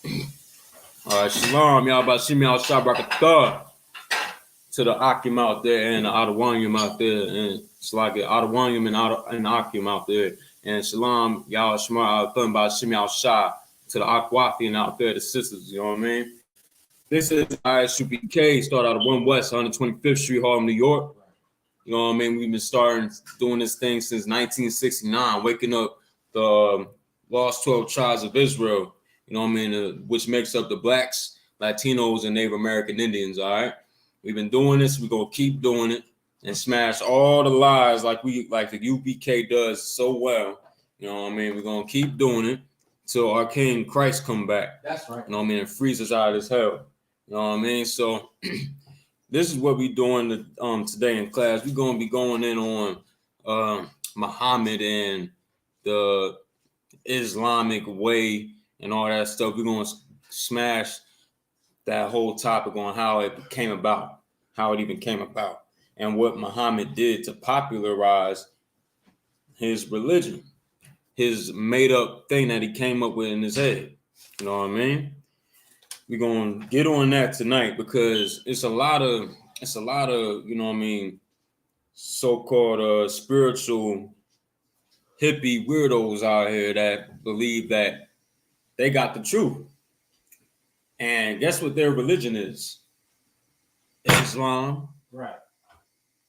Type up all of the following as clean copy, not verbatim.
All right, shalom, y'all. About Shimi al Shabrakatah to the Akim out there and the Adawanyam out there, and it's like the Adawanyam and Akim out there, and shalom, y'all. Shema al Thun by Shimi al Shah to the Aquathian out there, the sisters. You know what I mean? This is I.S.U.P.K. Start out of 1 West, 125th Street, Harlem, New York. You know what I mean? We've been doing this thing since 1969, waking up the lost 12 tribes of Israel. You know what I mean? Which makes up the blacks, Latinos, and Native American Indians. All right, we've been doing this. We're gonna keep doing it and smash all the lies like the UPK does so well. You know what I mean? We're gonna keep doing it till our King Christ come back. That's right. You know what I mean? And freeze us out of this hell. You know what I mean? So this is what we're doing today in class. We're gonna be going in on Muhammad and the Islamic way and all that stuff. We're gonna smash that whole topic on how it came about, how it even came about, and what Muhammad did to popularize his religion, his made-up thing that he came up with in his head. You know what I mean? We're gonna get on that tonight because it's a lot of you know what I mean, so-called spiritual hippie weirdos out here that believe that they got the truth. And guess what their religion is? Islam. Right.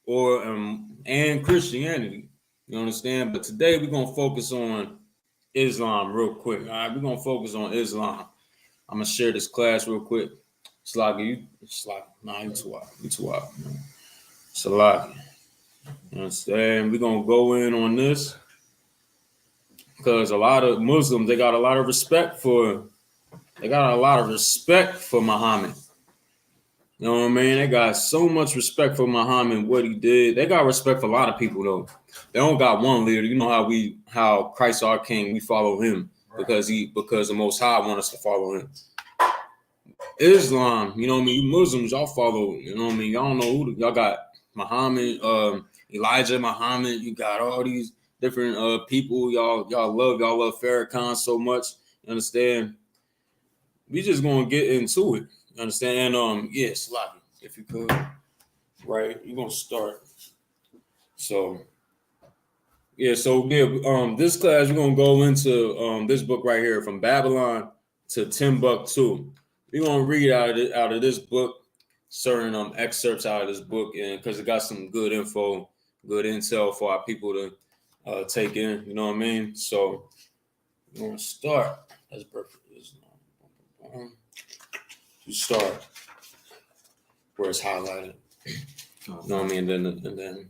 Or and Christianity. You understand? But today we're gonna focus on Islam real quick. All right, we're gonna focus on Islam. I'm gonna share this class real quick. Sluggy, you too out. You too out. Salaki. You understand? We're gonna go in on this because a lot of Muslims, they got a lot of respect for Muhammad. You know what I mean? They got so much respect for Muhammad, what he did. They got respect for a lot of people though. They don't got one leader. You know how Christ our King, we follow him because the Most High want us to follow him. Islam, you know what I mean? You Muslims, y'all follow, you know what I mean? Y'all don't know who y'all got. Muhammad, Elijah Muhammad, you got all these different people. Y'all love Farrakhan so much. You understand? We just gonna get into it. You understand? Yes, Sloppy, if you could. Right, you're gonna start. So this class we're gonna go into this book right here, From Babylon to Timbuktu. We're gonna read out of this book, certain excerpts out of this book, and because it got some good info, good intel for our people to take in. You know what I mean? So we're gonna start. That's perfect. You start where it's highlighted. You know what I mean? And then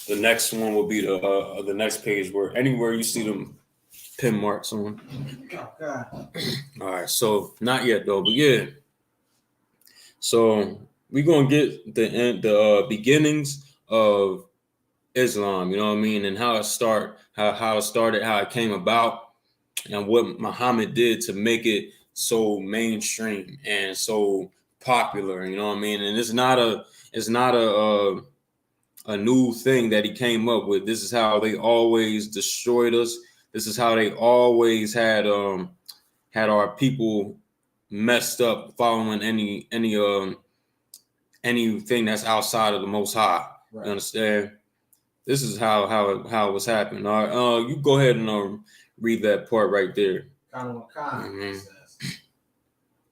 the next one will be the next page where anywhere you see them pin marks on. Oh, God. All right, so not yet though, but yeah. So we're gonna get the beginnings of Islam, you know what I mean, and how it started, how it came about, and what Muhammad did to make it so mainstream and so popular, you know what I mean. And it's not a new thing that he came up with. This is how they always destroyed us. This is how they always had our people messed up following anything that's outside of the Most High. Right. You understand? This is how it was happening. All right, you go ahead and read that part right there. Says,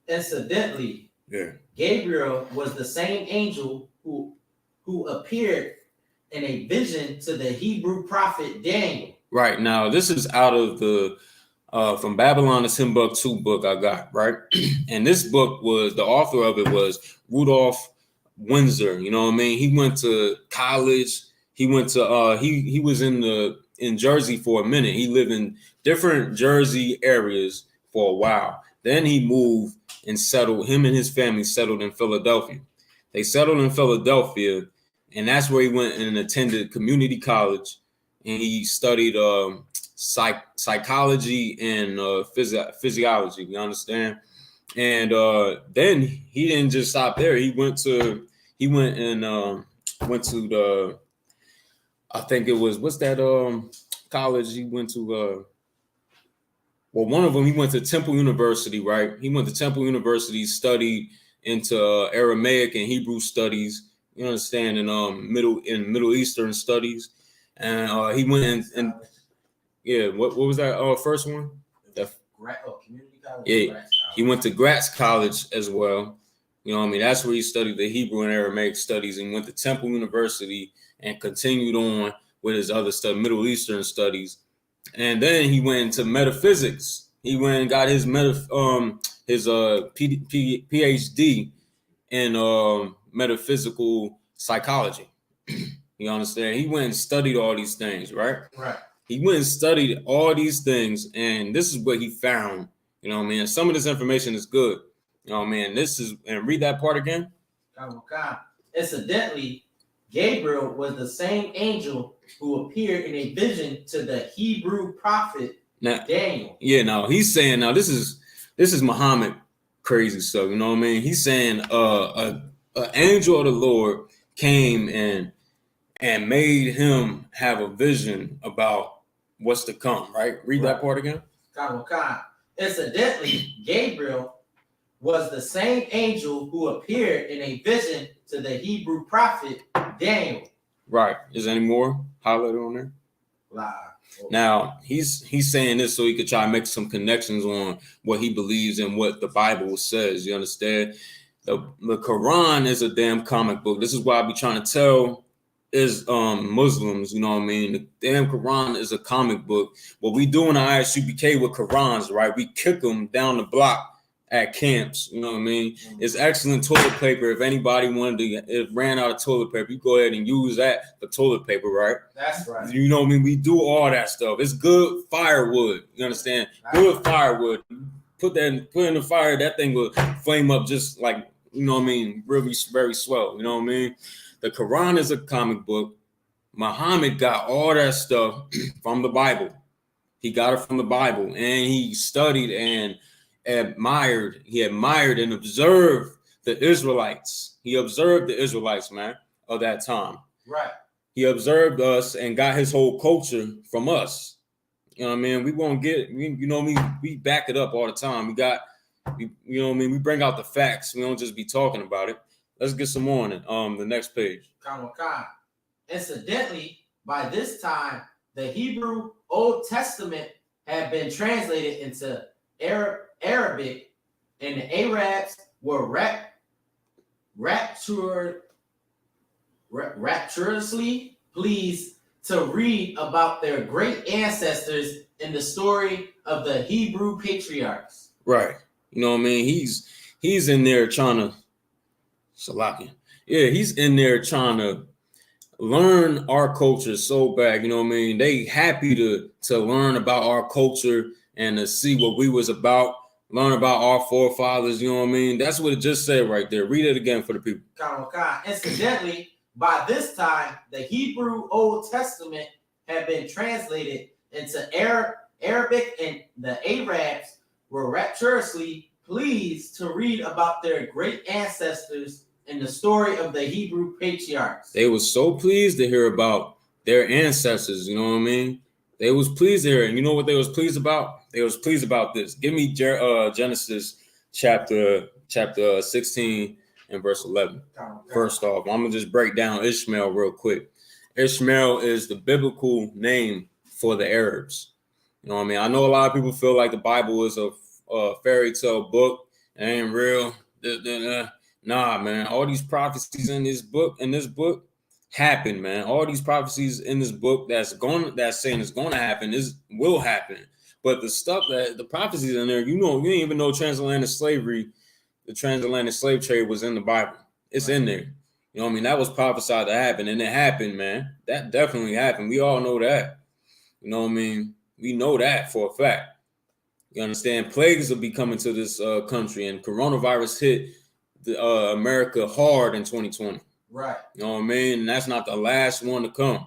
incidentally, Gabriel was the same angel who appeared in a vision to the Hebrew prophet Daniel. Right, now this is out of the From Babylon to Timbuktu book I got, right? And this book the author of it was Rudolph Windsor. You know what I mean? He went to college. He went to he was in Jersey for a minute. He lived in different Jersey areas for a while. Then he moved and him and his family settled in Philadelphia. They settled in Philadelphia, and that's where he went and attended community college, and he studied psychology and physiology. You understand? And then he didn't just stop there. He went to the, I think it was, what's that college he went to? Well, one of them, he went to Temple University, right? He went to Temple University, studied into Aramaic and Hebrew studies. You understand, in Middle Eastern studies, and he went and yeah, what was that first one? Community college. Yeah, he went to Gratz College as well. You know what I mean? That's where he studied the Hebrew and Aramaic studies, and went to Temple University and continued on with his other stuff, Middle Eastern studies. And then he went into metaphysics. He went and got his PhD in metaphysical psychology. You understand? He went and studied all these things, right? Right. He went and studied all these things, and this is what he found. You know what I mean? Some of this information is good. You know what I mean? This is, and read that part again. Incidentally, Gabriel was the same angel who appeared in a vision to the Hebrew prophet Daniel. Yeah, now he's saying, now this is Muhammad crazy stuff. You know what I mean? He's saying an angel of the Lord came and made him have a vision about what's to come, right? Read that part again. Incidentally, Gabriel was the same angel who appeared in a vision to the Hebrew prophet Daniel. Right. Is there any more highlighted on there? Now, he's saying this so he could try to make some connections on what he believes and what the Bible says. You understand? The Quran is a damn comic book. This is why I be trying to tell is Muslims, you know what I mean? The damn Quran is a comic book. What we do in the I.S.U.P.K with Qurans, right? We kick them down the block at camps, you know what I mean? It's excellent toilet paper. If anybody wanted to, if ran out of toilet paper, you go ahead and use that for toilet paper, right? That's right. You know what I mean? We do all that stuff. It's good firewood. You understand? Good firewood. Put in the fire, that thing will flame up just like, you know what I mean? Really very swell. You know what I mean? The Quran is a comic book. Muhammad got all that stuff from the Bible. He got it from the Bible, and he studied and admired and observed the Israelites. He observed the Israelites, man, of that time. Right. He observed us and got his whole culture from us. You know what I mean? We won't get, you know what I mean? We back it up all the time. You know what I mean? We bring out the facts. We don't just be talking about it. Let's get some more on it. The next page. Incidentally, by this time, the Hebrew Old Testament had been translated into Arabic, and the Arabs were rapturously pleased to read about their great ancestors in the story of the Hebrew patriarchs. Right. You know what I mean? He's in there trying to he's in there trying to learn our culture so bad. You know what I mean? They happy to learn about our culture and to see what we was about, learn about our forefathers. You know what I mean? That's what it just said right there. Read it again for the people. Incidentally, by this time, the Hebrew Old Testament had been translated into Arabic, and the Arabs were rapturously pleased to read about their great ancestors in the story of the Hebrew patriarchs. They were so pleased to hear about their ancestors. You know what I mean? They was pleased to hear it. And you know what they was pleased about? They was pleased about this. Give me Genesis chapter 16 and verse 11. First off, I'm going to just break down Ishmael real quick. Ishmael is the biblical name for the Arabs. You know what I mean? I know a lot of people feel like the Bible is a fairy tale book. It ain't real. Nah, man. All these prophecies in this book happen, man. All these prophecies in this book that's saying it's going to happen will happen. But the stuff that the prophecies in there, you didn't even know transatlantic slavery, the transatlantic slave trade was in the Bible. It's in there. You know what I mean? That was prophesied to happen, and it happened, man. That definitely happened. We all know that. You know what I mean? We know that for a fact. You understand? Plagues will be coming to this country, and coronavirus hit America hard in 2020. Right. You know what I mean? And that's not the last one to come.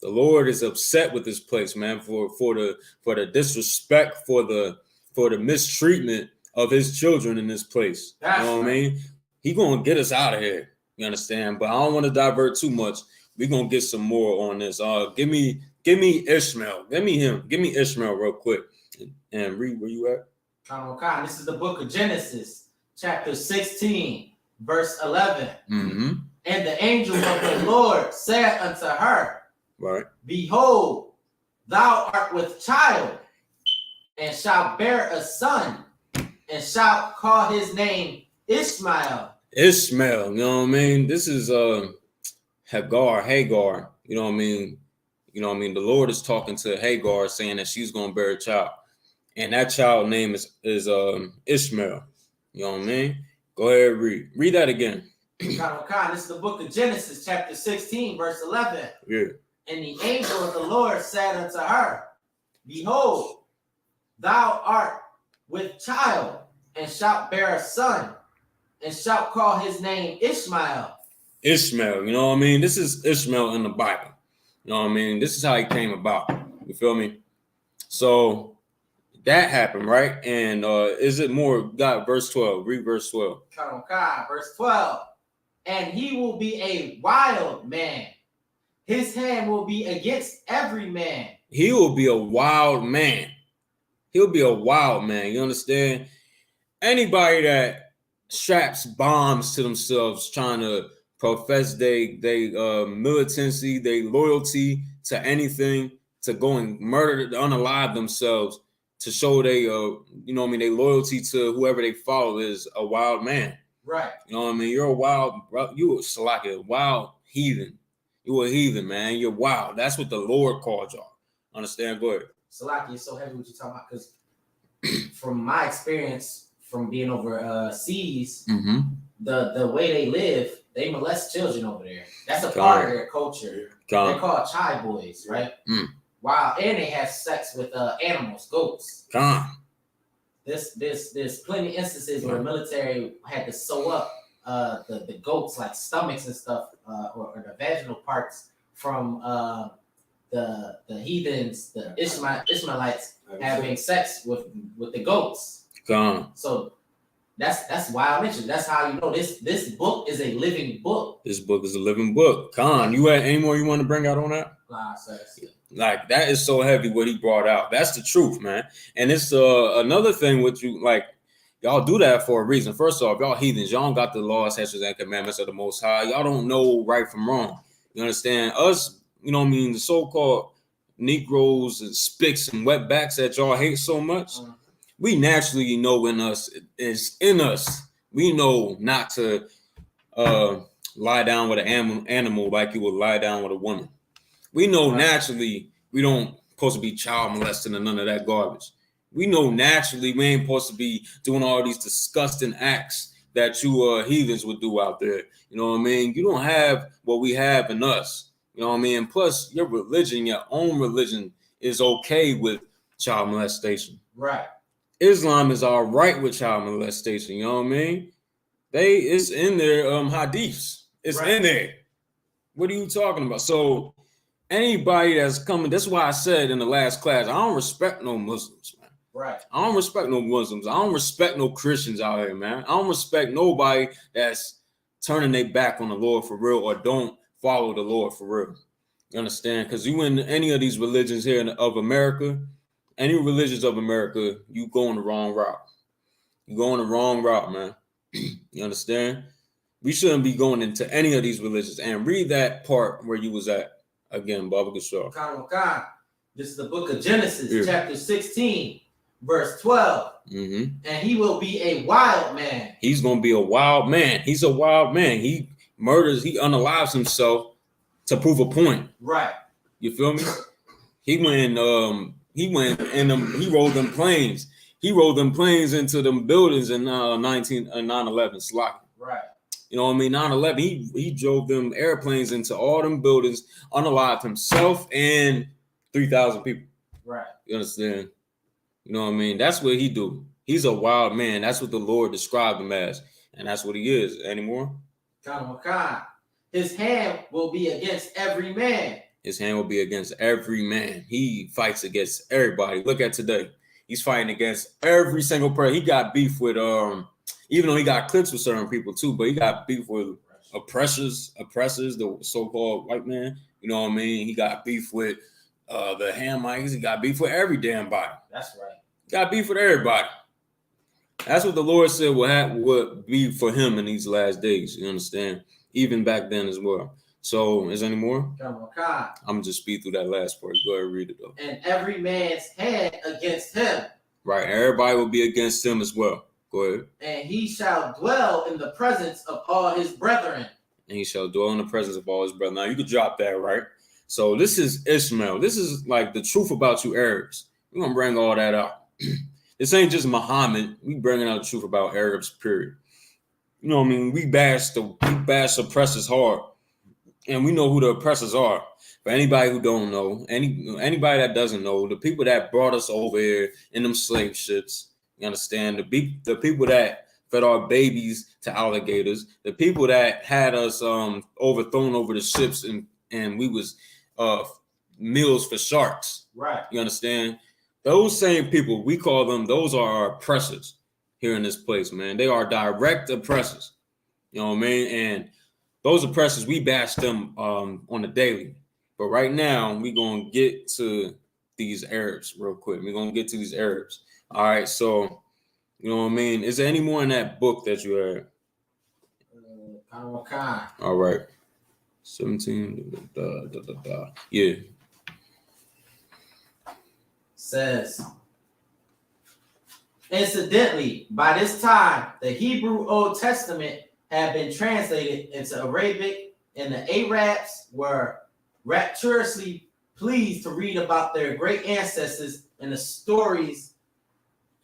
The Lord is upset with this place, man, for the disrespect, for the mistreatment of his children in this place. That's you know what I mean? He gonna get us out of here. You understand? But I don't want to divert too much. We're gonna get some more on this. Give me Ishmael. Give me him. Give me Ishmael real quick. And read where you at. This is the book of Genesis, chapter 16, verse 11. Mm-hmm. And the angel of the Lord said unto her, Right. Behold, thou art with child, and shalt bear a son, and shalt call his name Ishmael. Ishmael, you know what I mean? This is Hagar. You know what I mean? You know what I mean? The Lord is talking to Hagar, saying that she's gonna bear a child. And that child name is Ishmael. You know what I mean? Go ahead, read that again. This is the book of Genesis, chapter 16, verse 11. Yeah. And the angel of the Lord said unto her, Behold, thou art with child, and shalt bear a son, and shalt call his name Ishmael. Ishmael, you know what I mean? This is Ishmael in the Bible. You know what I mean? This is how he came about. You feel me? So that happened, right? And is it more? Got verse 12. Read verse 12. Verse 12. And he will be a wild man. His hand will be against every man. He will be a wild man. He'll be a wild man. You understand? Anybody that straps bombs to themselves trying to profess they militancy, they loyalty to anything, to go and murder, unalive themselves to show they you know what I mean, they loyalty to whoever they follow is a wild man. Right. You know what I mean? You're a wild, you like a wild heathen. You a heathen, man. You're wild. That's what the Lord called y'all. Understand? Go ahead. Salaki, it's so heavy what you're talking about, because from my experience from being overseas, the way they live, they molest children over there. That's a part of their culture. They're called chai boys, right? Wow, and they have sex with animals, goats. There's plenty of instances where the military had to sew up the goats, like stomachs and stuff, or the vaginal parts from the heathens, the Ishmaelites having sex with the goats. So that's why I mentioned. That's how you know this book is a living book. This book is a living book. You had any more you want to bring out on that? Like, that is so heavy what he brought out. That's the truth, man. And it's another thing with you, like, y'all do that for a reason. First off, y'all heathens, y'all don't got the laws, statutes, and commandments of the Most High. Y'all don't know right from wrong. You understand? Us, you know what I mean, the so-called Negroes and spicks and wetbacks that y'all hate so much, we naturally know it's in us. We know not to lie down with an animal like you would lie down with a woman. We know naturally we don't supposed to be child molesting and none of that garbage. We know naturally we ain't supposed to be doing all these disgusting acts that you heathens would do out there. You know what I mean? You don't have what we have in us. You know what I mean? And plus, your religion, your own religion, is okay with child molestation. Right. Islam is all right with child molestation. You know what I mean? It's in their hadiths. It's in there. What are you talking about? So anybody that's coming, that's why I said in the last class, I don't respect no Muslims, man. Right. I don't respect no Muslims. I don't respect no Christians out here, man. I don't respect nobody that's turning their back on the Lord for real or don't follow the Lord for real. You understand? Because you in any of these religions here of America, any religions of America, you going the wrong route. You going the wrong route, man. You understand? We shouldn't be going into any of these religions. And read that part where you was at again, Baba Gashar. This is the book of Genesis, chapter 16, verse 12. And he will be a wild man. He's going to be a wild man. He's a wild man. He murders, he unalives himself to prove a point. Right. You feel me? He rode them planes. He rode them planes into them buildings in 9/11 slot. Right. You know what I mean? 9/11, he drove them airplanes into all them buildings, unalived himself and 3,000 people. Right. You understand? You know what I mean? That's what he do. He's a wild man. That's what the Lord described him as. And that's what he is. Anymore? His hand will be against every man. His hand will be against every man. He fights against everybody. Look at today. He's fighting against every single person. He got beef with even though he got clips with certain people too, but he got beef with oppressors, the so-called white man. You know what I mean? He got beef with the Hamites. He got beef with every damn body. That's right. Got beef with everybody. That's what the Lord said would be for him in these last days. You understand? Even back then as well. So, is there any more? I'm gonna just speed through that last part. Go ahead and read it though. And every man's hand against him. Right. Everybody will be against him as well. Go ahead. And he shall dwell in the presence of all his brethren. And he shall dwell in the presence of all his brethren. Now you could drop that, right? So this is Ishmael. This is like the truth about you Arabs. We're gonna bring all that out. This ain't just Muhammad. We bringing out the truth about Arabs, period. You know what I mean? We bash oppressors hard. And we know who the oppressors are. For anybody who don't know, anybody that doesn't know, the people that brought us over here in them slave ships, you understand? The people that fed our babies to alligators, the people that had us overthrown over the ships and we was meals for sharks. Right. You understand? Those same people, we call them, those are our oppressors here in this place, man. They are direct oppressors. You know what I mean? And those oppressors, we bash them on the daily. But right now, we're going to get to these Arabs real quick. We're going to get to these Arabs. All right, so, you know what I mean? Is there any more in that book that you heard? All right. 17. Yeah. Says, incidentally, by this time, the Hebrew Old Testament had been translated into Arabic, and the Arabs were rapturously pleased to read about their great ancestors and the stories,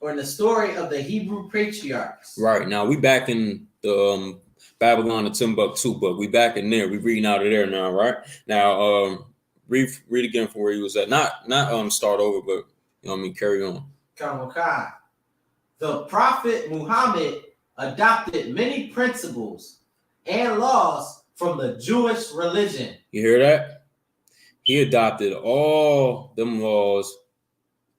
or in the story of the Hebrew patriarchs. Right. Now we back in the Babylon and Timbuktu book. We back in there. We reading out of there now, right? Now read again from where he was at. Not start over, but you know what I mean, carry on. The Prophet Muhammad adopted many principles and laws from the Jewish religion. You hear that? He adopted all them laws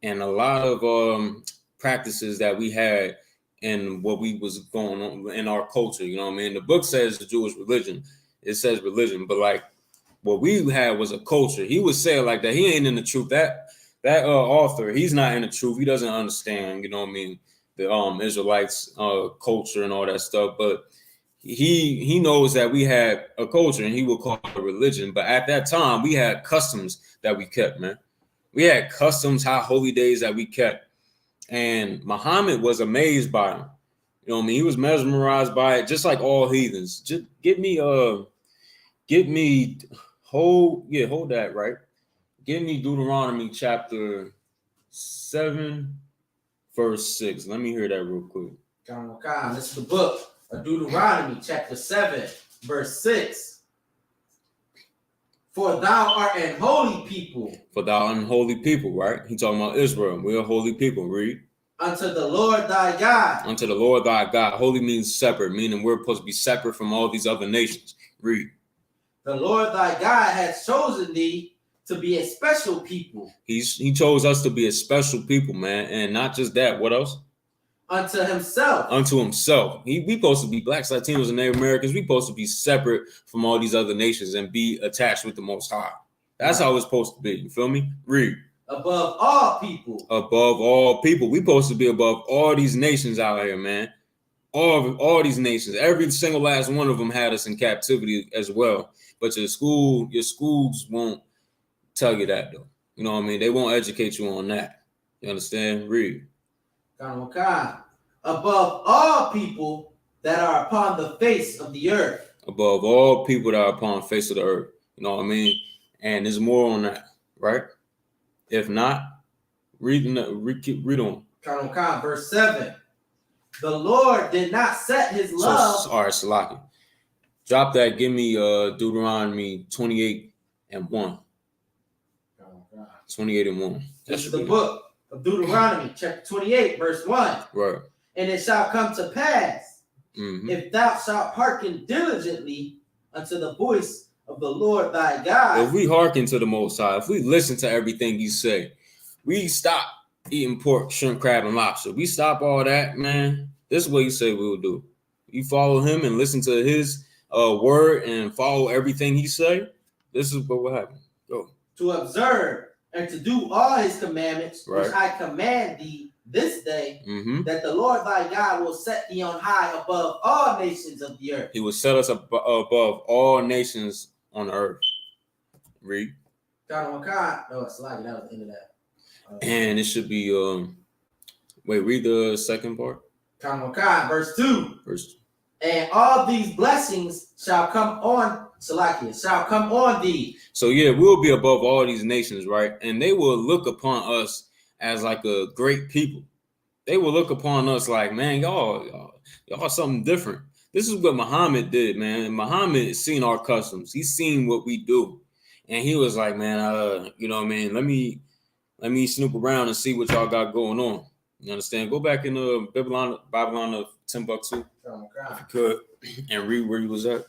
and a lot of practices that we had in what we was going on in our culture. You know what I mean? The book says the Jewish religion. It says religion, but like what we had was a culture. He would say it like that. He ain't in the truth. That author, he's not in the truth. He doesn't understand, you know what I mean, the Israelites culture and all that stuff. But he knows that we had a culture and he will call it a religion. But at that time, we had customs that we kept, man. We had customs, high holy days that we kept. And Muhammad was amazed by them. You know what I mean? He was mesmerized by it, just like all heathens. Just hold that, right? Give me Deuteronomy chapter 7, verse 6. Let me hear that real quick. This is the book of Deuteronomy chapter 7, verse 6. For thou art an holy people. For thou art an holy people, right? He talking about Israel. We're a holy people. Read. Unto the Lord thy God. Unto the Lord thy God. Holy means separate, meaning we're supposed to be separate from all these other nations. Read. The Lord thy God has chosen thee to be a special people. He chose us to be a special people, man. And not just that. What else? Unto himself. Unto himself. We supposed to be blacks, Latinos, and Native Americans. We supposed to be separate from all these other nations and be attached with the Most High. That's how it's supposed to be. You feel me? Read. Above all people. Above all people. We supposed to be above all these nations out here, man. All these nations. Every single last one of them had us in captivity as well. But your schools won't tell you that, though. You know what I mean? They won't educate you on that. You understand? Read. Above all people that are upon the face of the earth. Above all people that are upon the face of the earth. You know what I mean? And there's more on that, right? If not, read on. Verse 7. The Lord did not set his love. All right, Salaki. Drop that. Give me Deuteronomy 28 and 1. 28 and 1. This is the book of Deuteronomy, chapter 28, verse 1. Right. And it shall come to pass, if thou shalt hearken diligently unto the voice of the Lord thy God. If we hearken to the Most High, if we listen to everything he say, we stop eating pork, shrimp, crab, and lobster. We stop all that, man. This is what he say we will do. You follow him and listen to his word and follow everything he say. This is what will happen. Go. To observe and to do all his commandments, right, which I command thee this day, Mm-hmm. that the Lord thy God will set thee on high above all nations of the earth. He will set us above all nations on earth. Read. Oh, it's like that was the end of that. And it should be wait, read the second part. Verse 2. Verse. And all these blessings shall come on thee. So yeah, we'll be above all these nations, right? And they will look upon us as like a great people. They will look upon us like, man, y'all something different. This is what Muhammad did, man. Muhammad has seen our customs. He's seen what we do. And he was like, man, you know what I mean? Let me snoop around and see what y'all got going on. You understand? Go back in the Babylon of Timbuktu, if you could, and read where he was at.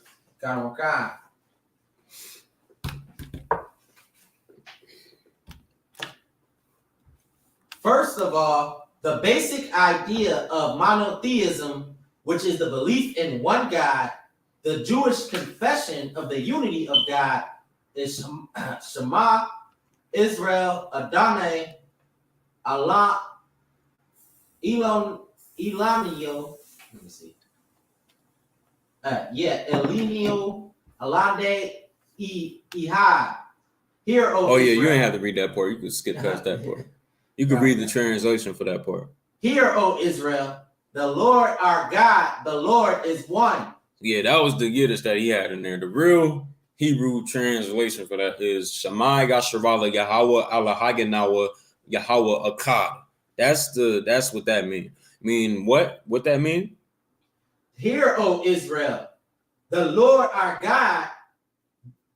First of all, the basic idea of monotheism, which is the belief in one God, the Jewish confession of the unity of God, is Shema, Israel, Adonai, Allah, Elanio. Let me see. Elenio, Alade, Ihad. Here, oh yeah, you ain't have to read that part. You could skip past that part. You could read the translation for that part. Hear, O Israel, the Lord our God, the Lord is one. Yeah, that was the Yiddish that he had in there. The real Hebrew translation for that is Shammai Yasharala Yahweh Allah Haganawa Yahweh Akkad. That's what that means. What that mean? Hear, O Israel, the Lord our God,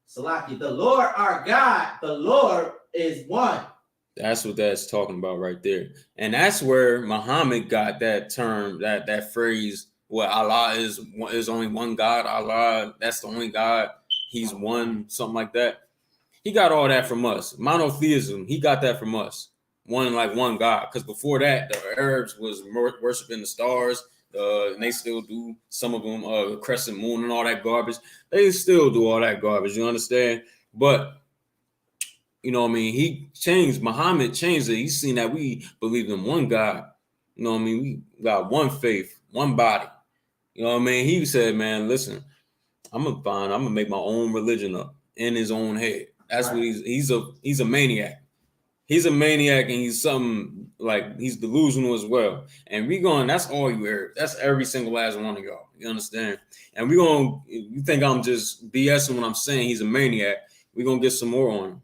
Salaki, the Lord our God, the Lord is one. That's what that's talking about right there. And that's where Muhammad got that term, that phrase, well, Allah is only one God. Allah, that's the only God. He's one, something like that. He got all that from us. Monotheism, he got that from us. One God. Because before that, the Arabs was worshiping the stars. And they still do, some of them, crescent moon and all that garbage. They still do all that garbage, you understand? But you know what I mean? Muhammad changed it. He's seen that we believe in one God. You know what I mean? We got one faith, one body. You know what I mean? He said, man, listen, I'm gonna make my own religion up in his own head. That's right. What he's a maniac. He's a maniac, and he's something like he's delusional as well. And that's all you hear. That's every single last one of y'all. You understand? And you think I'm just BSing when I'm saying he's a maniac. We're gonna get some more on him.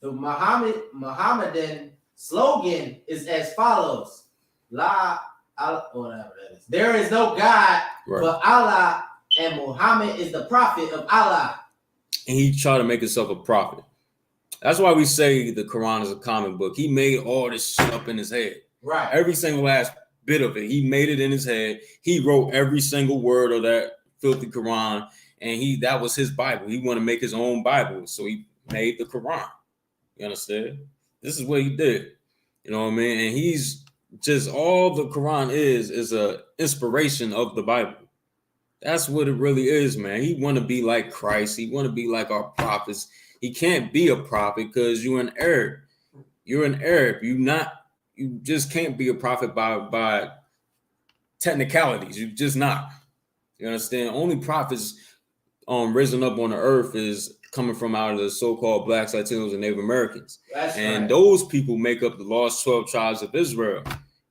The Muhammadan slogan is as follows: whatever that is. There is no God but Allah, and Muhammad is the prophet of Allah. And he tried to make himself a prophet. That's why we say the Quran is a comic book. He made all this shit up in his head. Right. Every single last bit of it. He made it in his head. He wrote every single word of that filthy Quran. And that was his Bible. He wanted to make his own Bible. So he made the Quran. You understand? This is what he did. You know what I mean? And he's just, all the Quran is a inspiration of the Bible. That's what it really is, man. He want to be like Christ. He want to be like our prophets. He can't be a prophet because you're an Arab. You're an Arab. You just can't be a prophet by technicalities. You just not. You understand? Only prophets risen up on the earth is coming from out of the so-called Blacks, Latinos, and Native Americans. And right. Those people make up the lost 12 tribes of Israel.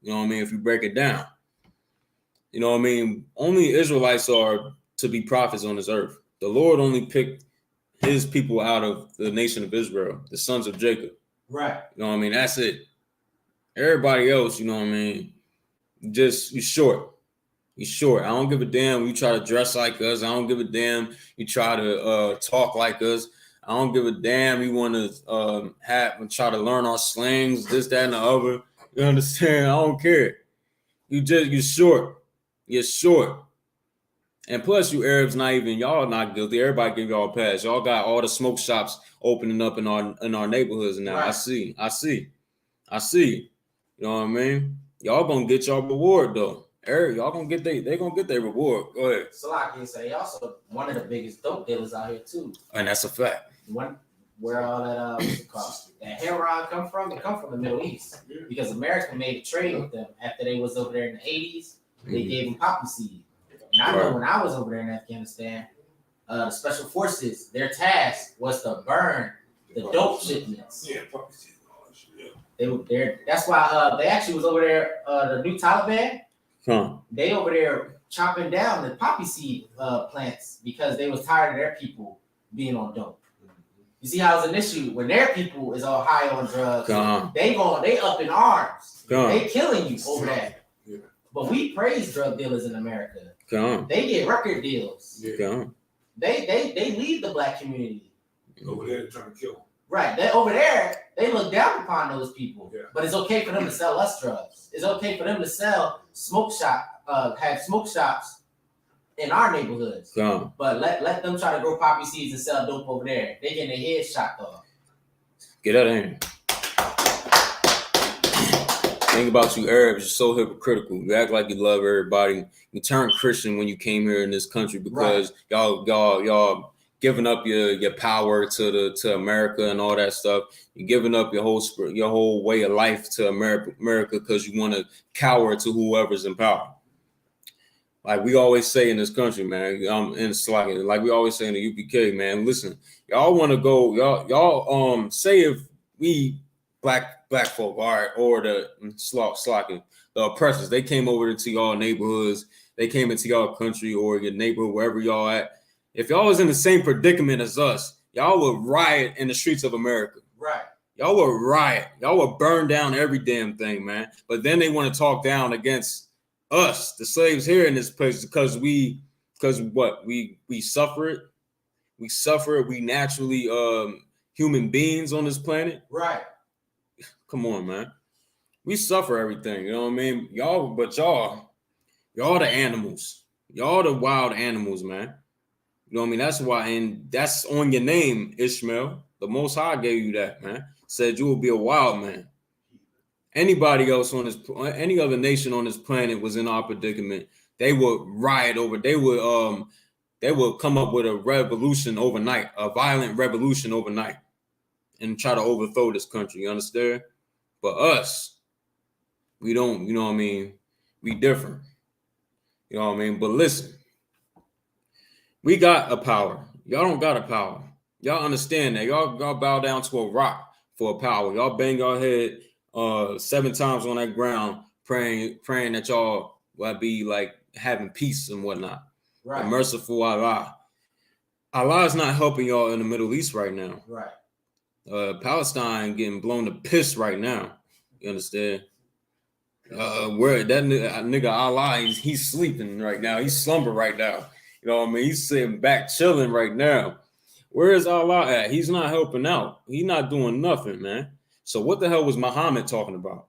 You know what I mean? If you break it down. You know what I mean? Only Israelites are to be prophets on this earth. The Lord only picked his people out of the nation of Israel, the sons of Jacob. Right. You know what I mean? That's it. Everybody else, you know what I mean? You're short. You're short. I don't give a damn when you try to dress like us. I don't give a damn you try to talk like us. I don't give a damn you want to try to learn our slangs, this, that, and the other. You understand? I don't care. You're short. You're short. And plus, you Arabs y'all not guilty. Everybody give y'all a pass. Y'all got all the smoke shops opening up in our neighborhoods now. Right. I see. You know what I mean? Y'all gonna get y'all reward though. Y'all gonna get they gonna get their reward. Go ahead. So like you say, also one of the biggest dope dealers out here too. And that's a fact. where all that what's it called? That heroin come from? It come from the Middle East because America made a trade with them after they was over there in the 80s. They gave them poppy seed, and I know when I was over there in Afghanistan, the special forces, their task was to burn the dope shipments. Yeah, poppy seed. They were there. That's why they actually was over there. The new Taliban, they over there chopping down the poppy seed plants because they was tired of their people being on dope. You see how it's an issue when their people is all high on drugs. They up in arms. They killing you over that. Yeah. But we praise drug dealers in America. They get record deals. Yeah. They lead the black community. Over there trying to kill them. Right. They over there, they look down upon those people. Yeah. But it's okay for them to sell us drugs. It's okay for them to sell have smoke shops in our neighborhoods. But let them try to grow poppy seeds and sell dope over there. They getting their head shot off. Get out of here. Think about you Arabs, you're so hypocritical. You act like you love everybody. You turned Christian when you came here in this country because y'all giving up your power to America and all that stuff. You're giving up your whole way of life to America because you want to cower to whoever's in power. Like we always say in this country, man, like we always say in the UPK, man, listen, y'all want to go, y'all say if we black folk, all right, or the the oppressors, they came over to y'all neighborhoods, they came into y'all country or your neighborhood, wherever y'all at. If y'all was in the same predicament as us, y'all would riot in the streets of America. Right. Y'all would riot. Y'all would burn down every damn thing, man. But then they want to talk down against us, the slaves here in this place, because we suffer it. We suffer it. We naturally human beings on this planet. Right. Come on, man. We suffer everything. You know what I mean? Y'all the animals. Y'all the wild animals, man. You know what I mean? That's why, and that's on your name, Ishmael. The Most High gave you that, man. Said you will be a wild man. Anybody else any other nation on this planet was in our predicament, they would riot over. They would come up with a revolution overnight, a violent revolution overnight, and try to overthrow this country. You understand? But us, we don't. You know what I mean? We different. You know what I mean? But listen. We got a power. Y'all don't got a power. Y'all understand that. Y'all bow down to a rock for a power. Y'all bang your head 7 times on that ground, praying that y'all will be like having peace and whatnot. Right. The merciful Allah. Allah is not helping y'all in the Middle East right now. Right. Palestine getting blown to piss right now. You understand? Where that nigga Allah, he's sleeping right now. He's slumber right now. You know what I mean? He's sitting back chilling right now. Where is Allah at? He's not helping out. He's not doing nothing, man. So what the hell was Muhammad talking about?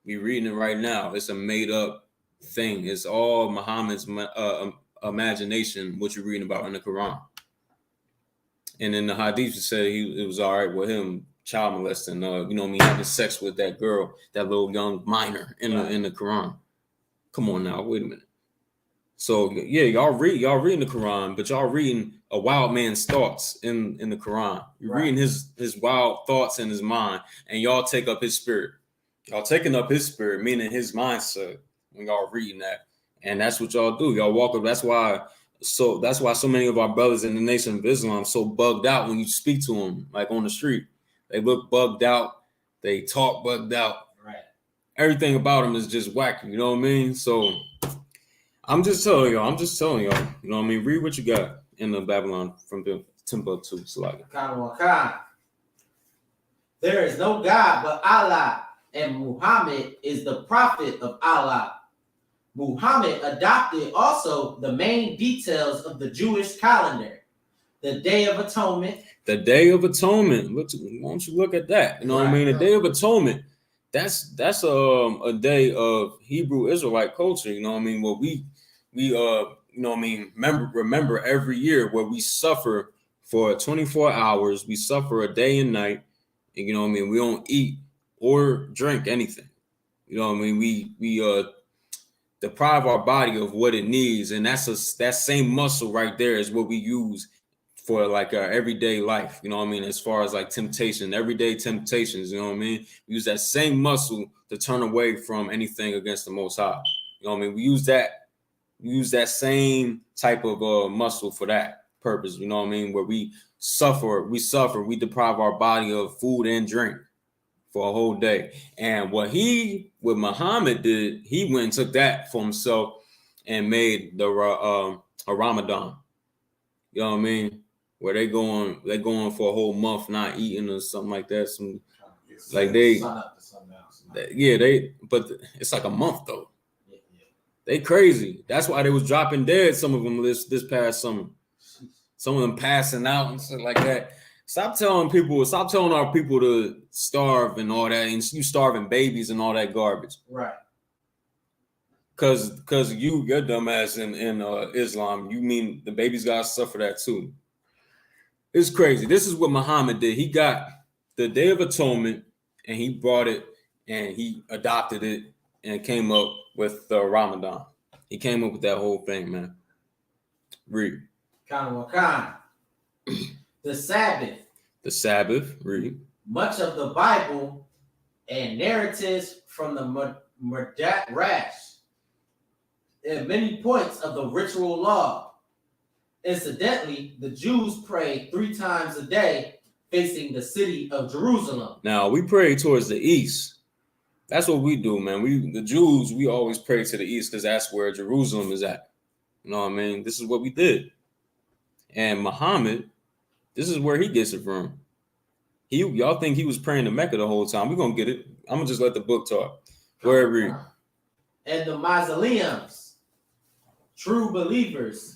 We reading it right now. It's a made up thing. It's all Muhammad's imagination, what you're reading about in the Quran. And in the Hadith, it said it was all right with him child molesting, you know what I mean, having sex with that girl, that little young minor in the Quran. Come on now, wait a minute. So yeah, y'all reading the Quran, but y'all reading a wild man's thoughts in the Quran. You're reading his wild thoughts in his mind, and y'all take up his spirit. Y'all taking up his spirit, meaning his mindset, when y'all reading that. And that's what y'all do. Y'all walk up. That's why so many of our brothers in the Nation of Islam so bugged out when you speak to them, like on the street. They look bugged out. They talk bugged out. Right. Everything about them is just wacky. You know what I mean? So I'm just telling y'all. You know what I mean? Read what you got in the Babylon from the Timbuktu. There is no God but Allah, and Muhammad is the prophet of Allah. Muhammad adopted also the main details of the Jewish calendar, the Day of Atonement. The Day of Atonement. Why don't you look at that? You know what I mean? The Day of Atonement. That's a day of Hebrew Israelite culture. You know what I mean? Where we you know what I mean, remember every year where we suffer for 24 hours. We suffer a day and night. And, you know what I mean? We don't eat or drink anything. You know what I mean? We deprive our body of what it needs, and that same muscle right there is what we use for like our everyday life, you know what I mean? As far as like temptation, everyday temptations, you know what I mean? We use that same muscle to turn away from anything against the Most High. You know what I mean? We use that same type of muscle for that purpose, you know what I mean? Where we suffer, we deprive our body of food and drink for a whole day. And what Muhammad did, he went and took that for himself and made the a Ramadan. You know what I mean? Where they're going for a whole month not eating or something like that. Some like they, but it's like a month though. They crazy. That's why they was dropping dead. Some of them this past summer. Some of them passing out and stuff like that. Stop telling our people to starve and all that, and you starving babies and all that garbage. Right. Cause your dumb ass in Islam, you mean the babies gotta suffer that too. It's crazy. This is what Muhammad did. He got the Day of Atonement and he brought it and he adopted it and came up with Ramadan. He came up with that whole thing, man. Read. The Sabbath. The Sabbath. Read. Much of the Bible and narratives from the Midrash and many points of the ritual law. Incidentally, the Jews pray 3 times a day facing the city of Jerusalem. Now, we pray towards the east. That's what we do, man. The Jews, we always pray to the east because that's where Jerusalem is at. You know what I mean? This is what we did. And Muhammad, this is where he gets it from. Y'all think he was praying to Mecca the whole time. We're going to get it. I'm going to just let the book talk. Wherever. And the mausoleums, true believers,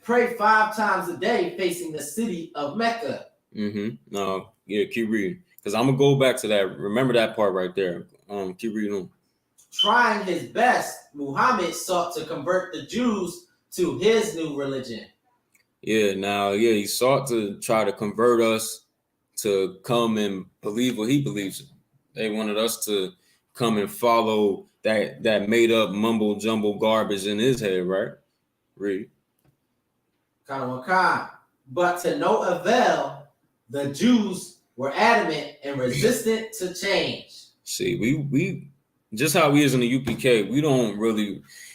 pray 5 times a day facing the city of Mecca. No, yeah, keep reading. Because I'm going to go back to that. Remember that part right there. Keep reading. Trying his best, Muhammad sought to convert the Jews to his new religion. He sought to try to convert us to come and believe what he believes in. They wanted us to come and follow that made up mumble jumble garbage in his head, right? Read. But to no avail, the Jews were adamant and resistant to change. See, we just how we is in the UPK,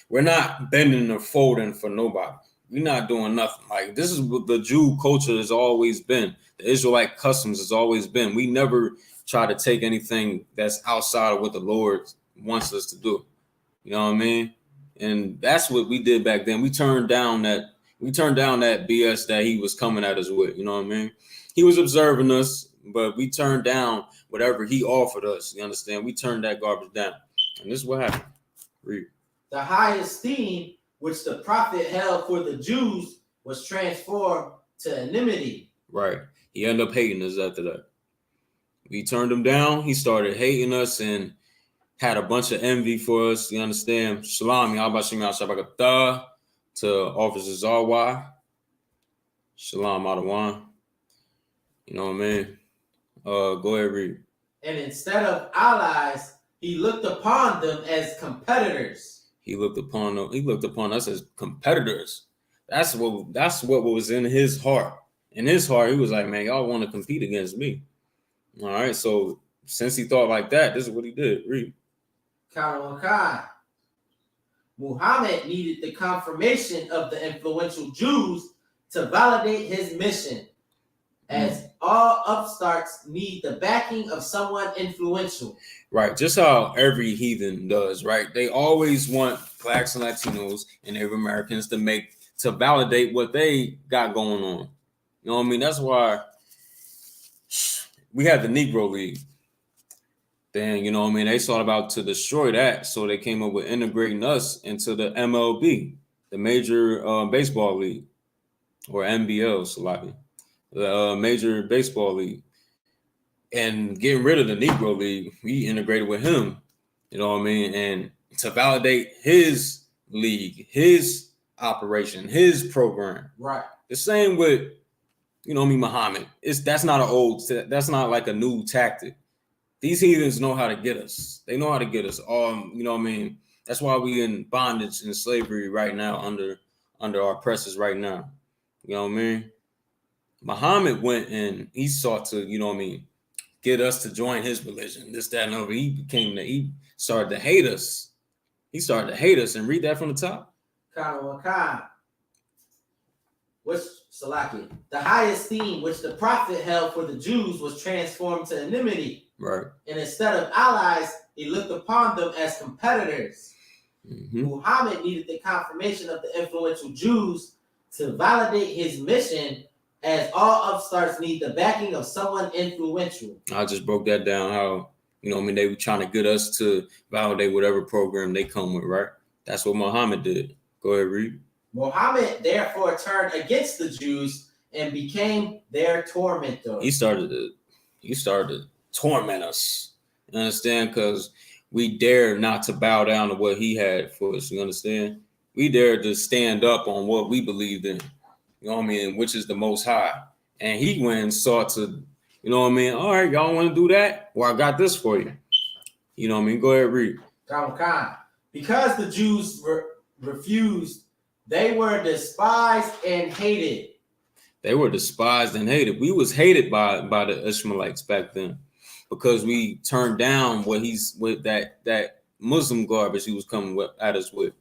we're not bending or folding for nobody. We're not doing nothing. Like, this is what the Jew culture has always been. The Israelite customs has always been. We never try to take anything that's outside of what the Lord wants us to do. You know what I mean? And that's what we did back then. We turned down that BS that he was coming at us with. You know what I mean? He was observing us, but we turned down whatever he offered us. You understand? We turned that garbage down. And this is what happened. Read. The high esteem which the prophet held for the Jews was transformed to enmity. Right. He ended up hating us after that. We turned him down. He started hating us and had a bunch of envy for us. You understand? Shalom, Yahbashim Yahshabakatah to Officer Zarwa. Shalom, Adawan. You know what I mean? Go ahead, read. And instead of allies, he looked upon them as competitors. He looked upon us as competitors. That's what was in his heart. In his heart, he was like, man, y'all want to compete against me. All right. So since he thought like that, this is what he did. Read. Muhammad needed the confirmation of the influential Jews to validate his mission, as all upstarts need the backing of someone influential. Right, just how every heathen does, right? They always want blacks and Latinos and Native Americans to validate what they got going on. You know what I mean? That's why we had the Negro League. Then, you know what I mean? They sought about to destroy that, so they came up with integrating us into the MLB, the Major Baseball League, or NBL, Salafi, the Major Baseball League. And getting rid of the Negro League, we integrated with him, you know what I mean? And to validate his league, his operation, his program. Right. The same with, you know what I mean, Muhammad. That's not like a new tactic. These heathens know how to get us. They know how to get us. You know what I mean? That's why we in bondage and slavery right now under our oppressors right now. You know what I mean? Muhammad went and he sought to, you know what I mean, get us to join his religion. This, that, and over. He started to hate us. He started to hate us. And read that from the top. Which Salaki, the high esteem which the prophet held for the Jews was transformed to enmity. Right. And instead of allies, he looked upon them as competitors. Muhammad needed the confirmation of the influential Jews to validate his mission, as all upstarts need the backing of someone influential. I just broke that down, how, you know what I mean, they were trying to get us to validate whatever program they come with, right? That's what Muhammad did. Go ahead, read. Muhammad therefore turned against the Jews and became their tormentor. He started to torment us. You understand? Because we dared not to bow down to what he had for us. You understand? We dared to stand up on what we believed in. You know what I mean? Which is the Most High. And he went and sought to, you know what I mean? All right, y'all want to do that? Well, I got this for you. You know what I mean? Go ahead, read. Because the Jews refused, they were despised and hated. They were despised and hated. We was hated by the Ishmaelites back then, because we turned down what he's with, that Muslim garbage he was coming at us with.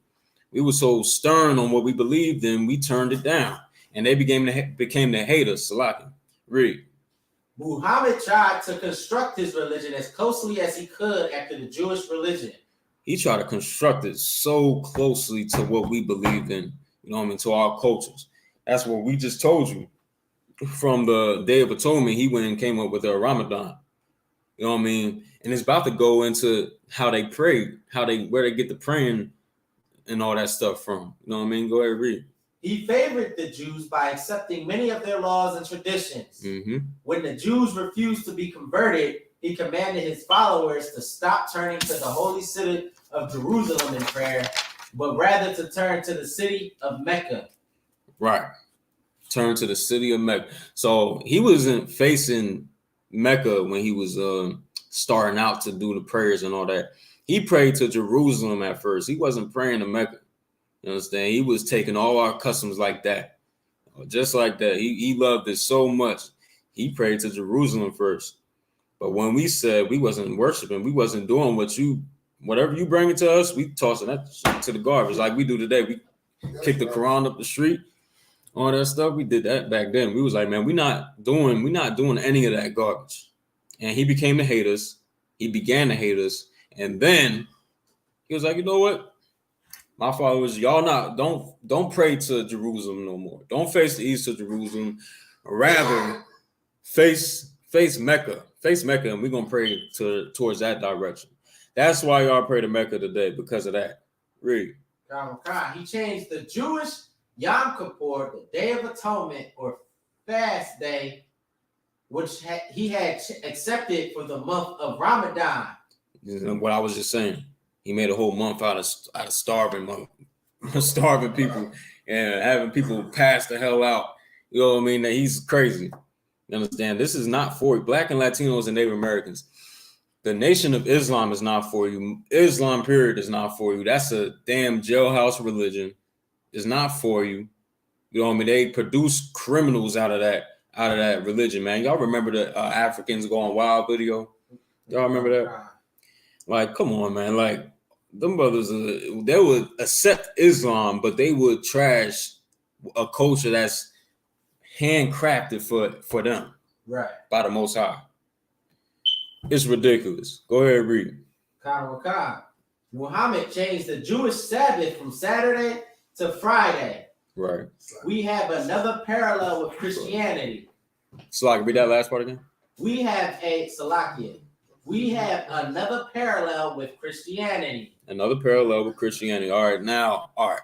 We were so stern on what we believed in, we turned it down, and they became the haters. Salaki, read. Muhammad tried to construct his religion as closely as he could after the Jewish religion. He tried to construct it so closely to what we believed in, you know what I mean, to our cultures. That's what we just told you. From the Day of Atonement, he went and came up with a Ramadan. You know what I mean? And it's about to go into how they prayed, where they get the praying and all that stuff from. You know what I mean? Go ahead, read. He favored the Jews by accepting many of their laws and traditions. When the Jews refused to be converted, he commanded his followers to stop turning to the holy city of Jerusalem in prayer, but rather to turn to the city of Mecca. Right. Turn to the city of Mecca. So he wasn't facing Mecca when he was starting out to do the prayers and all that. He prayed to Jerusalem at first. He wasn't praying to Mecca. You understand? He was taking all our customs like that. Just like that. He loved it so much. He prayed to Jerusalem first. But when we said we wasn't worshiping, we wasn't doing whatever you bring it to us, we tossing that to the garbage like we do today. We kick the Quran up the street, all that stuff. We did that back then. We was like, man, we're not doing any of that garbage. And he became to hate us. He began to hate us. And then he was like, you know what? My followers, y'all don't pray to Jerusalem no more. Don't face the east of Jerusalem. Rather, face Mecca. Face Mecca, and we're gonna pray towards that direction. That's why y'all pray to Mecca today, because of that. Read. He changed the Jewish Yom Kippur, the Day of Atonement or fast day, which he had accepted for the month of Ramadan. What I was just saying, he made a whole month out of starving people and having people pass the hell out. You know what I mean? That he's crazy. You understand? This is not for you. Black and Latinos and Native Americans. The Nation of Islam is not for you. Islam, period, is not for you. That's a damn jailhouse religion. It's not for you. You know what I mean? They produce criminals out of that religion, man. Y'all remember the Africans Going Wild video? Y'all remember that? Like, come on, man. Like, them brothers, they would accept Islam, but they would trash a culture that's handcrafted for them, right, by the Most High. It's ridiculous. Go ahead, read. Muhammad changed the Jewish Sabbath from Saturday to Friday. Right. We have another parallel with Christianity. Salaki, read that last part again. We have another parallel with Christianity. Another parallel with Christianity. All right.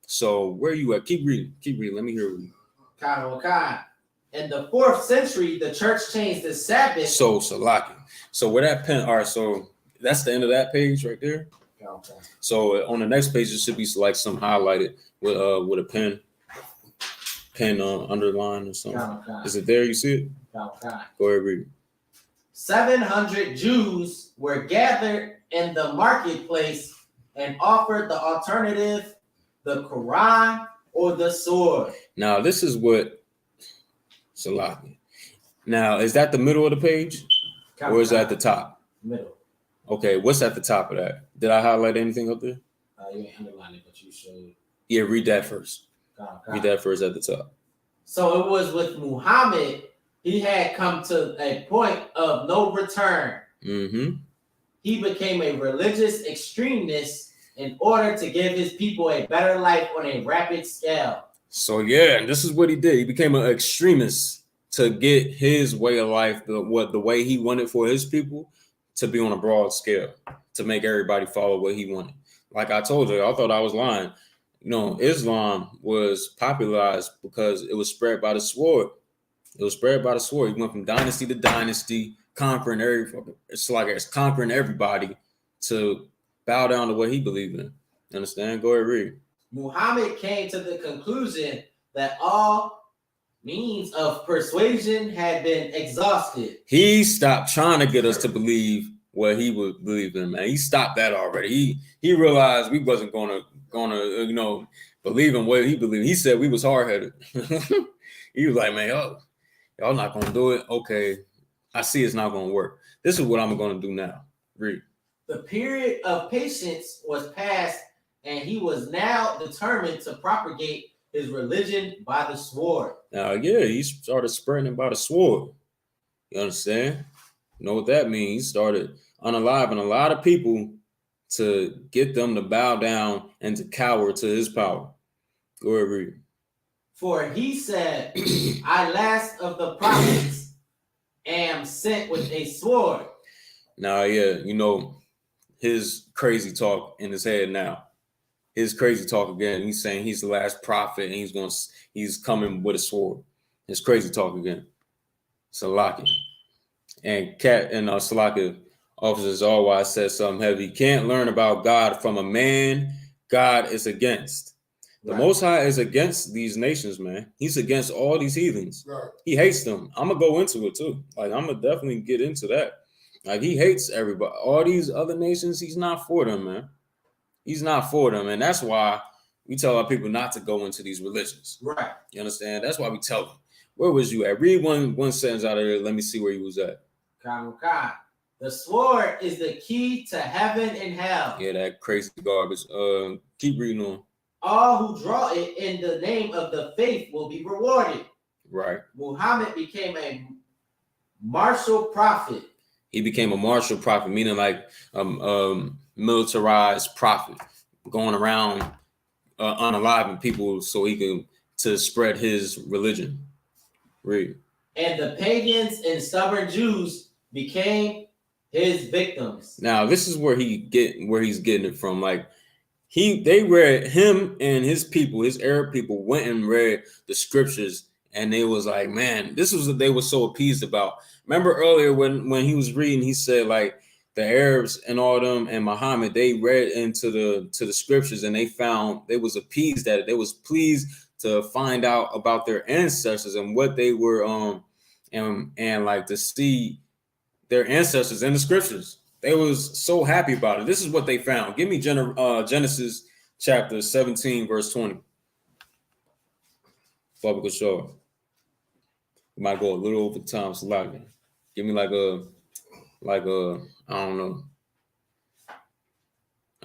So where you at? Keep reading. Let me hear you. In the 4th century, the church changed the Sabbath. So Salaki. So where that pen? All right. So that's the end of that page right there. Okay. So on the next page, it should be like some highlighted with a pen underline or something. Okay. Is it there? You see it? Okay. Go ahead, read. 700 Jews were gathered in the marketplace and offered the alternative, the Quran or the sword. Now, this is what Salaki. Now, is that the middle of the page? Or is that the top? Middle. Okay, what's at the top of that? Did I highlight anything up there? You ain't underlined it, but you showed. Yeah, read that first. Read that first at the top. So it was with Muhammad, he had come to a point of no return. Mm-hmm. He became a religious extremist in order to give his people a better life on a rapid scale. So yeah, and this is what he did. He became an extremist to get his way of life, the way he wanted for his people, to be on a broad scale, to make everybody follow what he wanted. Like I told you, I thought I was lying. You know, Islam was popularized because it was spread by the sword. It was spread by the sword. He went from dynasty to dynasty, conquering it's conquering everybody to bow down to what he believed in. You understand? Go ahead, read. Muhammad came to the conclusion that all means of persuasion had been exhausted. He stopped trying to get us to believe what he would believe in, man. He stopped that already. He realized we wasn't gonna believe in what he believed. He said we was hard-headed. He was like, man, y'all not gonna do it. Okay, I see it's not gonna work. This is what I'm gonna do now. Read. The period of patience was past, and he was now determined to propagate his religion by the sword. Now, yeah, he started spreading it by the sword. You understand? You know what that means? He started unaliving a lot of people to get them to bow down and to cower to his power. Go ahead, read. For he said, I, last of the prophets, am sent with a sword. Now, yeah, you know, his crazy talk in his head now. His crazy talk again. He's saying he's the last prophet and he's coming with a sword. His crazy talk again. Salaki. And Salaki officers always said something heavy. Can't learn about God from a man God is against. The Most High is against these nations, man. He's against all these heathens. Right. He hates them. I'm gonna go into it too. Like, I'm gonna definitely get into that. Like, he hates everybody. All these other nations, he's not for them, man. He's not for them. And that's why we tell our people not to go into these religions. Right. You understand? That's why we tell them. Where was you at? Read one sentence out of there. Let me see where you was at. The sword is the key to heaven and hell. Yeah, that crazy garbage. Keep reading on. All who draw it in the name of the faith will be rewarded. Right. Muhammad became a martial prophet. He became a martial prophet, meaning like militarized prophet, going around unaliving people so he could to spread his religion. Read. And the pagans and stubborn Jews became his victims. Now, this is where he's getting it from. Like, they read, him and his people, his Arab people, went and read the scriptures, and they was like, man, this was what they were so appeased about. Remember earlier when he was reading, he said like the Arabs and all them and Muhammad, they read into the scriptures and they was appeased at it. They was pleased to find out about their ancestors and what they were and like to see their ancestors in the scriptures. They was so happy about it. This is what they found. Give me Genesis chapter 17, verse 20. Public show. We might go a little over time, so like, give me like a I don't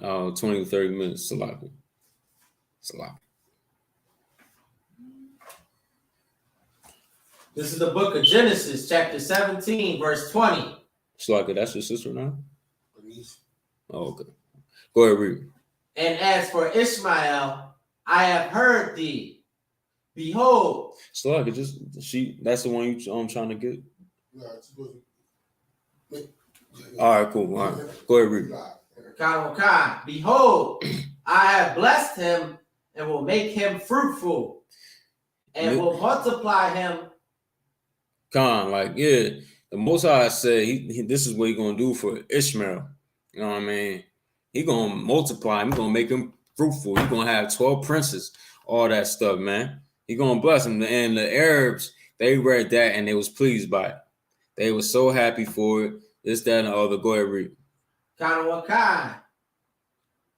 know, 20 to 30 minutes, Salaki. This is the book of Genesis, chapter 17, verse 20. Salaki, that's your sister now? Oh, okay. Go ahead, read. And as for Ishmael, I have heard thee. Behold. Salaki, that's the one you trying to get? All right, cool. All right. Go ahead, read. Behold, I have blessed him and will make him fruitful and will multiply him. Like, yeah, the Most High said this is what he's going to do for Ishmael. You know what I mean? He's going to multiply him. He's going to make him fruitful. He's going to have 12 princes, all that stuff, man. He's going to bless him. And the Arabs, they read that and they was pleased by it. They were so happy for it. This, that, and the other. Go ahead, read.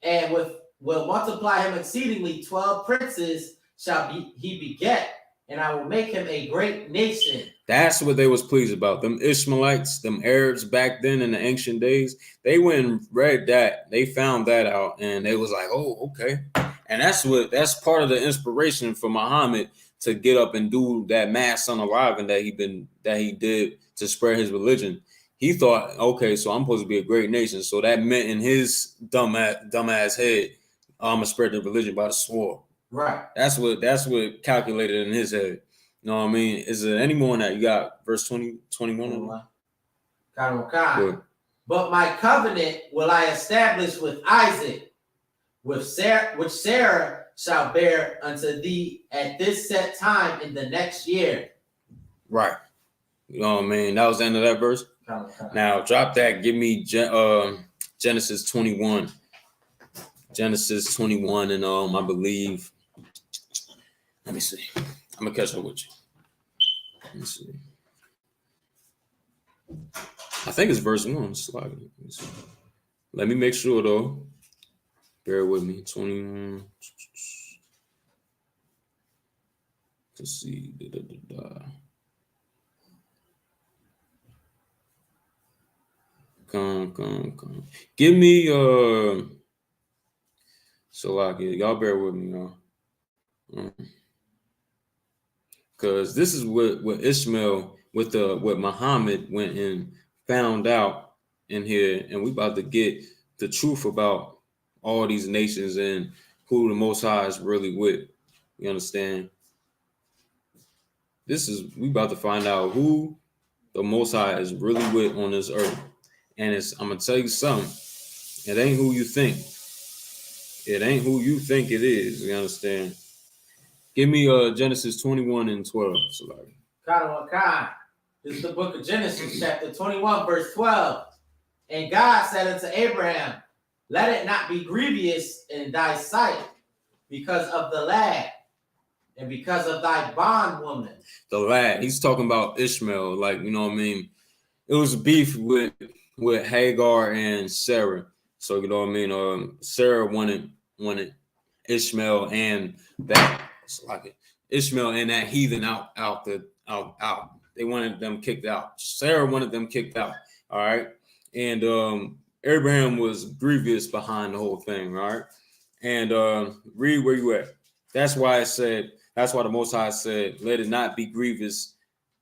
And will multiply him exceedingly. 12 princes shall he beget, and I will make him a great nation. That's what they was pleased about. Them Ishmaelites, them Arabs back then in the ancient days, they went and read that. They found that out and they was like, oh, okay. And that's part of the inspiration for Muhammad to get up and do that mass unaliving that he did to spread his religion. He thought, okay, so I'm supposed to be a great nation. So that meant in his dumbass head, I'm gonna spread the religion by the sword. Right. That's what calculated in his head. You know what I mean? Is there any more on that? You got verse 20, 21? But my covenant will I establish with Isaac, with Sarah, which Sarah shall bear unto thee at this set time in the next year. Right. You know what I mean? That was the end of that verse. Now drop that. Give me Genesis 21. Genesis 21 and I believe. Let me see. I'm gonna catch up with you. Let me see. I think it's verse 1. Let me make sure though. Bear with me. 21. Let's see. Come. Give me y'all bear with me, y'all. Because this is what Ishmael what Muhammad went and found out in here, and we about to get the truth about all these nations and who the Most High is really with. You understand? We about to find out who the Most High is really with on this earth. And I'm gonna tell you something. It ain't who you think. It ain't who you think it is. You understand? Give me Genesis 21 and 12. This is the book of Genesis, chapter 21, verse 12. And God said unto Abraham, let it not be grievous in thy sight because of the lad and because of thy bondwoman. The lad. He's talking about Ishmael. Like, you know what I mean? It was beef with Hagar and Sarah. So, you know what I mean? Sarah wanted Ishmael and that. Ishmael and that heathen out. They wanted them kicked out. Sarah wanted them kicked out. All right. And Abraham was grievous behind the whole thing. All right. And read where you at. That's why the Most High said, let it not be grievous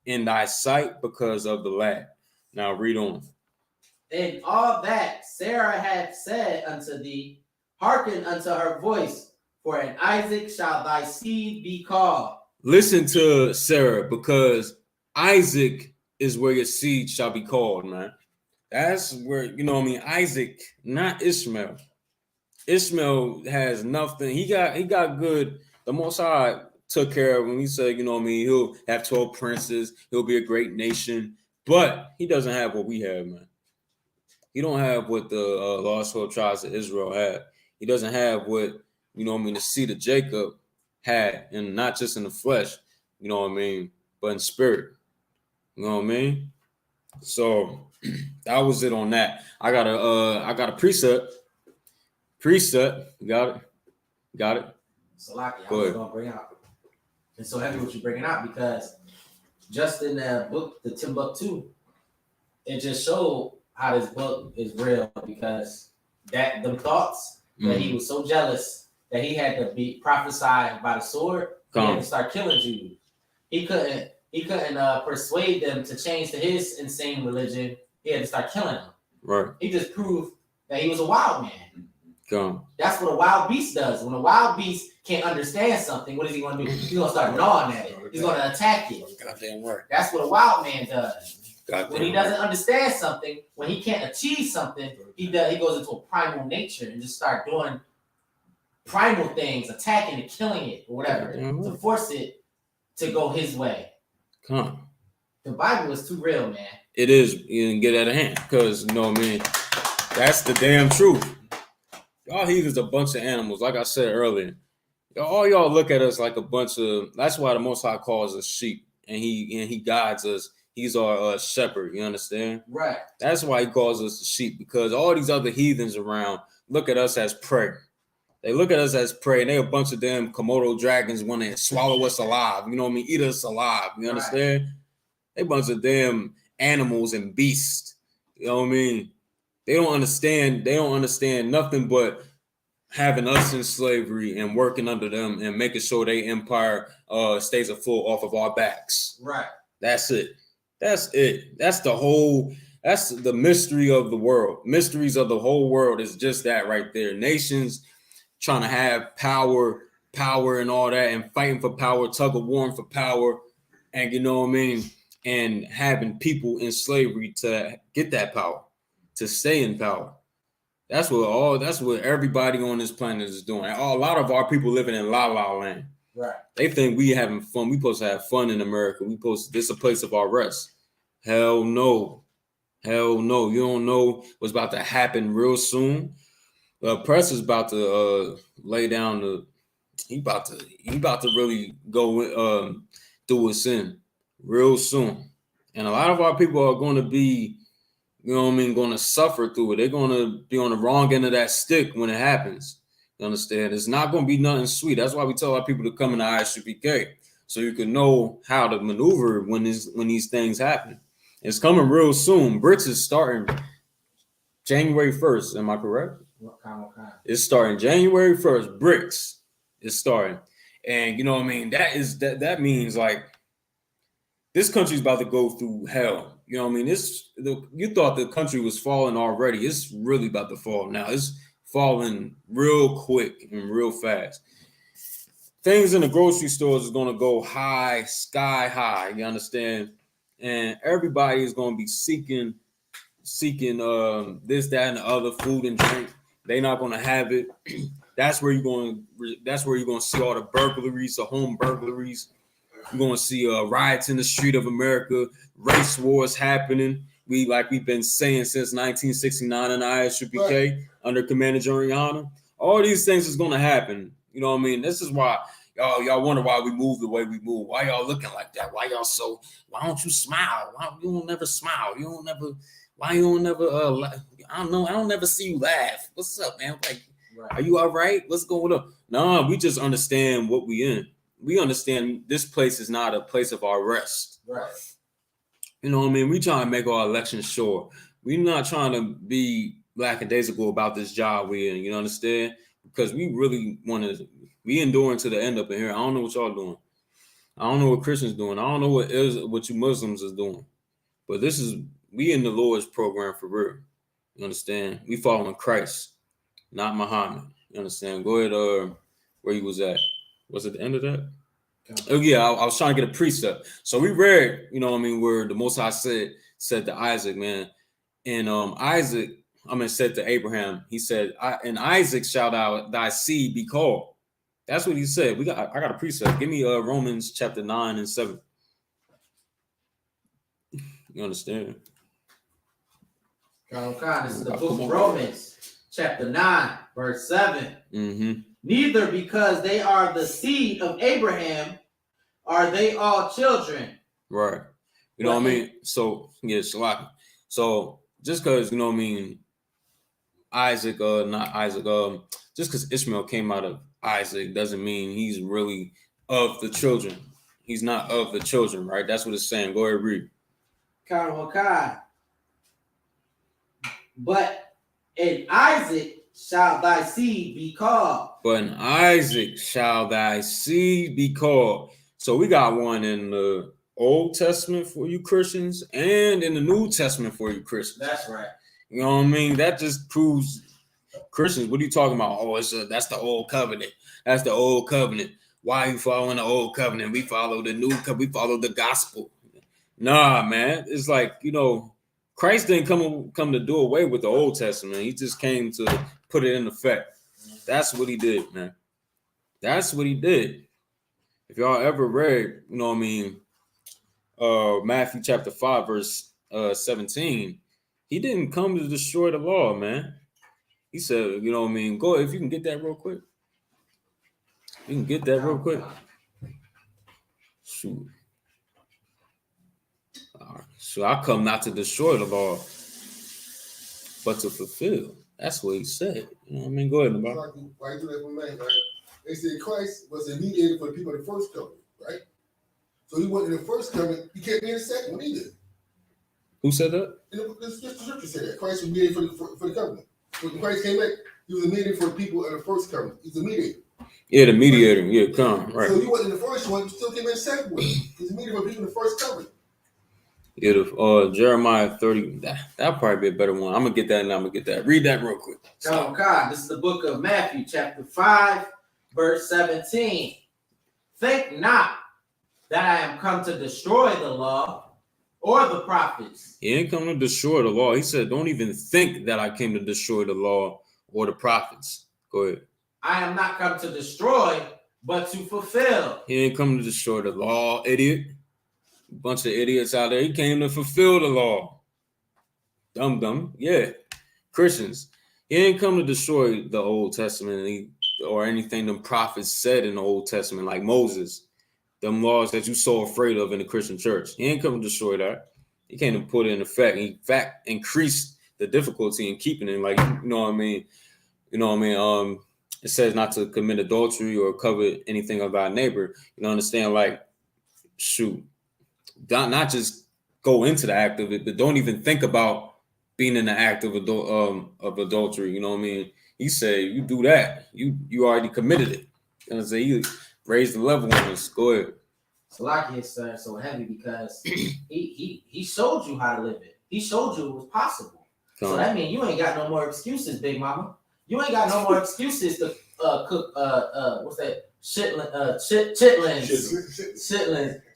in thy sight because of the lad. Now read on. In all that Sarah had said unto thee, hearken unto her voice. For in Isaac shall thy seed be called. Listen to Sarah, because Isaac is where your seed shall be called, man. That's where, you know what I mean? Isaac, not Ishmael. Ishmael has nothing. He got good. The Most High took care of him. He said, you know what I mean? He'll have 12 princes. He'll be a great nation. But he doesn't have what we have, man. He don't have what the lost 12 tribes of Israel had. He doesn't have what, you know what I mean, the seed of Jacob had, and not just in the flesh, you know what I mean, but in spirit. You know what I mean? So that was it on that. I got a precept. You got it. So Laki, I was gonna bring out. It's so heavy what you're bringing out because just in the book, the Timbuktu, it just showed how this book is real because them thoughts that he was so jealous that he had to be prophesied by the sword. He had to start killing Jews. He couldn't persuade them to change to his insane religion. He had to start killing them. Right. He just proved that he was a wild man. That's what a wild beast does. When a wild beast can't understand something, what is he going to do? He's going to start gnawing at it. He's going to attack it. Goddamn right. That's what a wild man does. When he doesn't understand something, when he can't achieve something, he goes into a primal nature and just start doing primal things, attacking it, killing it, or whatever, to force it to go his way. The Bible is too real, man. It is. You can get out of hand because, you know what I mean? That's the damn truth. Y'all heathens a bunch of animals, like I said earlier. All y'all look at us like a bunch of. That's why the Most High calls us sheep, and he guides us. He's our shepherd. You understand? Right. That's why he calls us the sheep, because all these other heathens around look at us as prey. They look at us as prey, and they a bunch of them Komodo dragons want to swallow us alive. You know what I mean? Eat us alive. You understand? Right. They a bunch of them animals and beasts. You know what I mean? They don't understand. They don't understand nothing but having us in slavery and working under them and making sure their empire stays afloat off of our backs. Right. That's it. That's it. That's the whole. That's the mystery of the world. Mysteries of the whole world is just that right there. Nations trying to have power and all that, and fighting for power, tug of war for power, and you know what I mean, and having people in slavery to get that power, to stay in power. That's what everybody on this planet is doing. A lot of our people living in la la land. Right. They think we having fun. We supposed to have fun in America. This is a place of our rest. Hell no. Hell no. You don't know what's about to happen real soon. Press is about to lay down he about to really go through his sin real soon. And a lot of our people are going to be, you know what I mean, going to suffer through it. They're going to be on the wrong end of that stick when it happens. You understand? It's not going to be nothing sweet. That's why we tell our people to come into I.S.U.P.K. so you can know how to maneuver when these things happen. It's coming real soon. BRICS is starting January 1st. Am I correct? What kind? It's starting January 1st. BRICS is starting. And you know what I mean? That means like this country's about to go through hell. You know what I mean? You thought the country was falling already. It's really about to fall now. It's falling real quick and real fast. Things in the grocery stores is going to go high, sky high. You understand? And everybody is going to be seeking this, that, and the other, food and drink. They're not going to have it. That's where you're going to see all the burglaries, the home burglaries. You're going to see riots in the street of America, race wars happening. We've been saying since 1969 in I.S.U.P.K. under Commander GEN.YAHANNA. All these things is going to happen. You know what I mean? This is why y'all wonder why we move the way we move. Why y'all looking like that? Why don't you smile? Why you don't never smile? Why you don't never I don't know. I don't never see you laugh. What's up, man? Like, right. Are you all right? What's going on? No, we just understand what we in. We understand this place is not a place of our rest. Right. You know what I mean? We trying to make our election sure. We're not trying to be lackadaisical about this job we're in. You understand? Because we really want to. We enduring to the end up in here. I don't know what y'all doing. I don't know what Christians doing. I don't know what you Muslims is doing. But we in the Lord's program for real. You understand? We following Christ, not Muhammad. You understand? Go ahead. Where you was at? Was it the end of that? Okay. Oh yeah, I was trying to get a precept. So we read, you know what I mean, where the Most High said to Isaac, man, and said to Abraham, he said, "In Isaac shall thy seed be called." That's what he said. I got a precept. Give me Romans chapter 9 and 7. You understand? This is the book of Romans, chapter 9, verse 7. Mm-hmm. Neither because they are the seed of Abraham are they all children. Right. You know what I mean? So, yeah, Shalaki. So, just because, you know what I mean, just because Ishmael came out of Isaac doesn't mean he's really of the children. He's not of the children, right? That's what it's saying. Go ahead, read. But in Isaac shall thy seed be called. But in Isaac shall thy seed be called. So we got one in the Old Testament for you Christians and in the New Testament for you Christians. That's right. You know what I mean? That just proves Christians. What are you talking about? Oh, that's the old covenant. That's the old covenant. Why are you following the old covenant? We follow the new covenant. We follow the gospel. Nah, man. It's like, you know, Christ didn't come to do away with the Old Testament. He just came to put it in effect. That's what he did, man. That's what he did. If y'all ever read, you know what I mean, Matthew chapter 5, verse 17, he didn't come to destroy the law, man. He said, you know what I mean, go if you can get that real quick. You can get that real quick. Shoot. So I come not to destroy the law, but to fulfill. That's what he said. You know what I mean? Go ahead, about. Why do that for man, right? They said Christ was a mediator for the people in the first coming, right? So he went in the first coming, he can't be in the second one either. Who said that? The scripture said that Christ was mediator for the covenant. When Christ came back, he was a mediator for the people in the first coming. He's a mediator. Yeah, the mediator. Right? Yeah, come right. So you went in the first one, you still came in the second one. He's a mediator for people in the first coming. Yeah, Jeremiah 30. That'll probably be a better one. I'm gonna get that and I'm gonna get that. Read that real quick. Oh God, this is the book of Matthew, chapter 5, verse 17. Think not that I am come to destroy the law or the prophets. He ain't come to destroy the law. He said, don't even think that I came to destroy the law or the prophets. Go ahead. I am not come to destroy, but to fulfill. He ain't come to destroy the law, idiot. Bunch of idiots out there. He came to fulfill the law. Dumb. Yeah. Christians. He ain't come to destroy the Old Testament or anything them prophets said in the Old Testament, like Moses. Them laws that you so afraid of in the Christian church. He ain't come to destroy that. He came to put it in effect. He, in fact, increased the difficulty in keeping it. Like, you know what I mean? It says not to commit adultery or covet anything of our neighbor. You know, understand? Like, shoot. Not just go into the act of it, but don't even think about being in the act of adultery. You know what I mean? He said, you do that, you already committed it. You know what I'm saying? He raised the level on us. Go ahead. Salakia is so heavy because he showed you how to live it. He showed you it was possible. So that means you ain't got no more excuses, big mama. You ain't got no more excuses to cook what's that?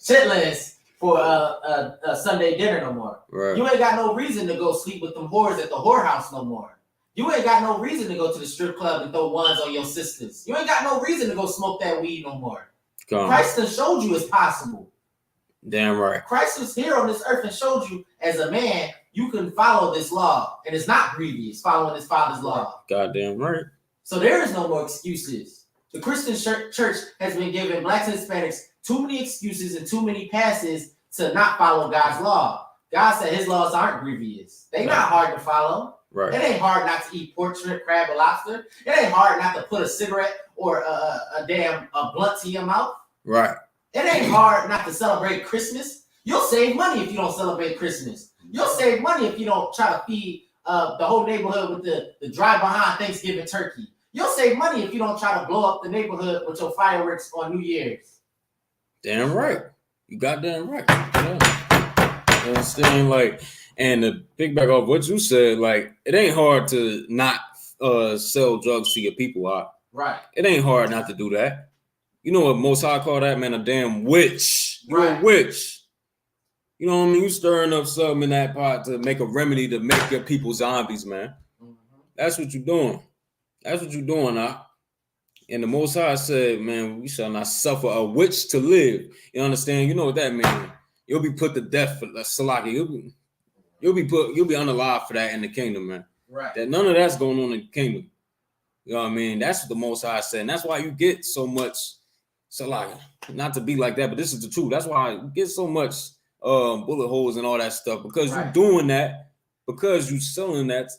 Chitlins for a Sunday dinner no more. Right. You ain't got no reason to go sleep with them whores at the whorehouse no more. You ain't got no reason to go to the strip club and throw ones on your sisters. You ain't got no reason to go smoke that weed no more. Christ has showed you it's possible. Damn right. Christ was here on this earth and showed you as a man you can follow this law, and it's not grievous following his father's law. Goddamn right. So there is no more excuses. The Christian church has been giving blacks and Hispanics too many excuses and too many passes to not follow God's law. God said his laws aren't grievous. They're not hard to follow. Right. It ain't hard not to eat pork, shrimp, crab, or lobster. It ain't hard not to put a cigarette or a blunt to your mouth. Right. It ain't hard not to celebrate Christmas. You'll save money if you don't celebrate Christmas. You'll save money if you don't try to feed the whole neighborhood with the drive-behind Thanksgiving turkey. You'll save money if you don't try to blow up the neighborhood with your fireworks on New Year's. Damn right. You goddamn right. Yeah. You understand? Like, and to piggyback off what you said, like, it ain't hard to not sell drugs to your people, Right. It ain't hard not to do that. You know what Most High call that, man? A damn witch. You're a witch. You know what I mean? You stirring up something in that pot to make a remedy to make your people zombies, man. Mm-hmm. That's what you're doing. That's what you're doing, And the Most High said, man, we shall not suffer a witch to live. You understand? You know what that means? You'll be put to death for Salaki. You'll be unalive for that in the kingdom, man. Right. That none of that's going on in the kingdom. You know what I mean? That's what the Most High said. And that's why you get so much Salaki. Not to be like that, but this is the truth. That's why you get so much bullet holes and all that stuff, because you're doing that, because you're selling that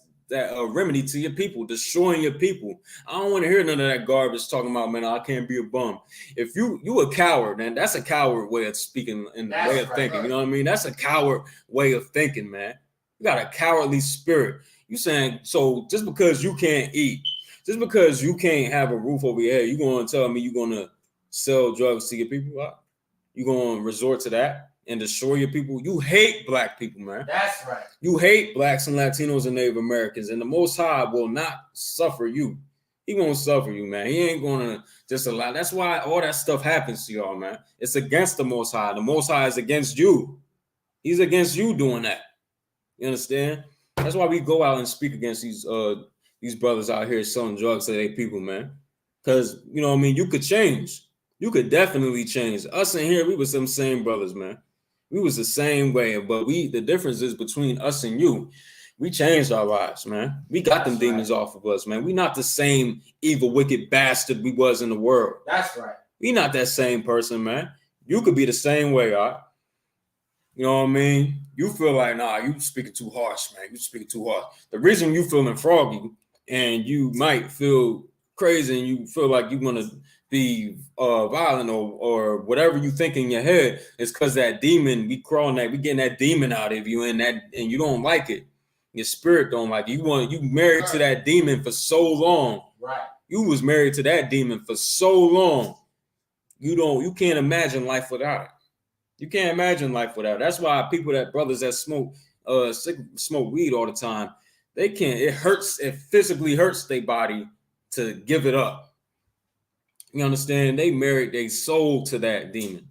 remedy to your people, destroying your people. I don't want to hear none of that garbage talking about, man, I can't be a bum. If you a coward, man, that's a coward way of speaking and way of thinking. You know what I mean? That's a coward way of thinking, man. You got a cowardly spirit. You saying, so just because you can't eat, just because you can't have a roof over your head, you going to tell me you're going to sell drugs to your people? You going to resort to that and destroy your people? You hate black people, man. That's right. You hate blacks and Latinos and Native Americans, and the Most High will not suffer you. He won't suffer you, man. He ain't gonna just allow. That's why all that stuff happens to y'all, man. It's against the Most High. The Most High is against you. He's against you doing that. You understand? That's why we go out and speak against these brothers out here selling drugs to their people, man. Because, you know what I mean, you could change. You could definitely change. Us in here, we were some same brothers, man. We was the same way, but the difference is between us and you. We changed our lives, man. We got them demons off of us, man. We not the same evil, wicked bastard we was in the world. That's right. We not that same person, man. You could be the same way, You know what I mean? You feel like, nah, you speaking too harsh, man. You speaking too harsh. The reason you feeling froggy and you might feel crazy and you feel like you want to be violent or whatever you think in your head, is because that demon, we getting that demon out of you, and you don't like it. Your spirit don't like it. You married to that demon for so long. Right. You was married to that demon for so long. You can't imagine life without it. You can't imagine life without it. That's why brothers that smoke weed all the time, they can't. It physically hurts their body to give it up. You understand? They married their soul to that demon.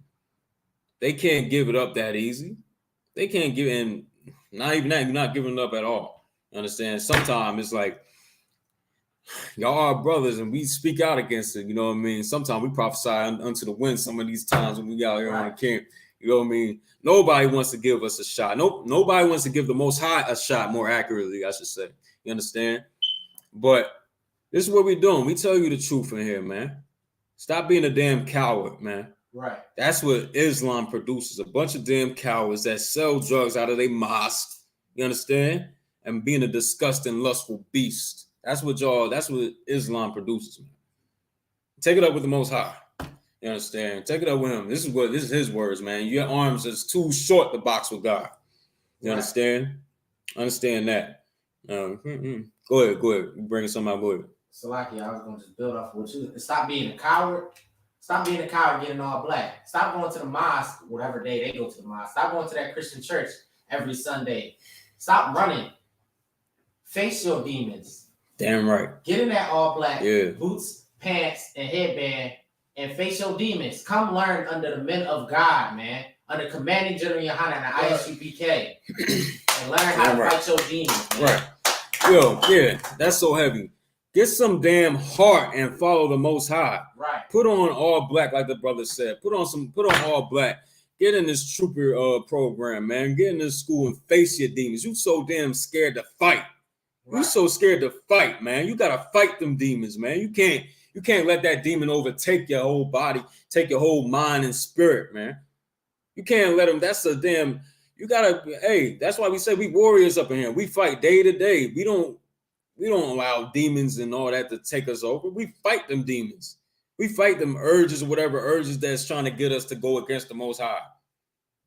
They can't give it up that easy. They can't give in. Not even that. You're not giving it up at all. You understand? Sometimes it's like, y'all are brothers and we speak out against it. You know what I mean? Sometimes we prophesy unto the wind some of these times when we out here on the camp. You know what I mean? Nobody wants to give us a shot. Nobody wants to give the Most High a shot more accurately, I should say. You understand? But this is what we're doing. We tell you the truth in here, man. Stop being a damn coward, man. Right. That's what Islam produces. A bunch of damn cowards that sell drugs out of their mosque. You understand? And being a disgusting, lustful beast. That's what Islam produces, man. Take it up with the Most High. You understand? Take it up with him. This is his words, man. Your arms is too short to box with God. You understand? Understand that. Go ahead. You bring something out. Go ahead. Salaki, I was going to just build off of what you. Stop being a coward. Stop being a coward getting all black. Stop going to the mosque whatever day they go to the mosque. Stop going to that Christian church every Sunday. Stop running. Face your demons. Damn right. Get in that all black boots, pants, and headband and face your demons. Come learn under the men of God, man. Under Commanding General Yohanna and the ISUPK. And learn how to fight your demons, man. Right. Yo, yeah, that's so heavy. Get some damn heart and follow the Most High. Right. Put on all black, like the brother said. Put on all black. Get in this trooper program, man. Get in this school and face your demons. You so damn scared to fight. Right. You so scared to fight, man. You gotta fight them demons, man. You can't let that demon overtake your whole body, take your whole mind and spirit, man. You can't let them. That's a damn. You gotta. Hey, that's why we say we warriors up in here. We fight day to day. We don't allow demons and all that to take us over. We fight them demons. We fight them urges or whatever urges that's trying to get us to go against the Most High.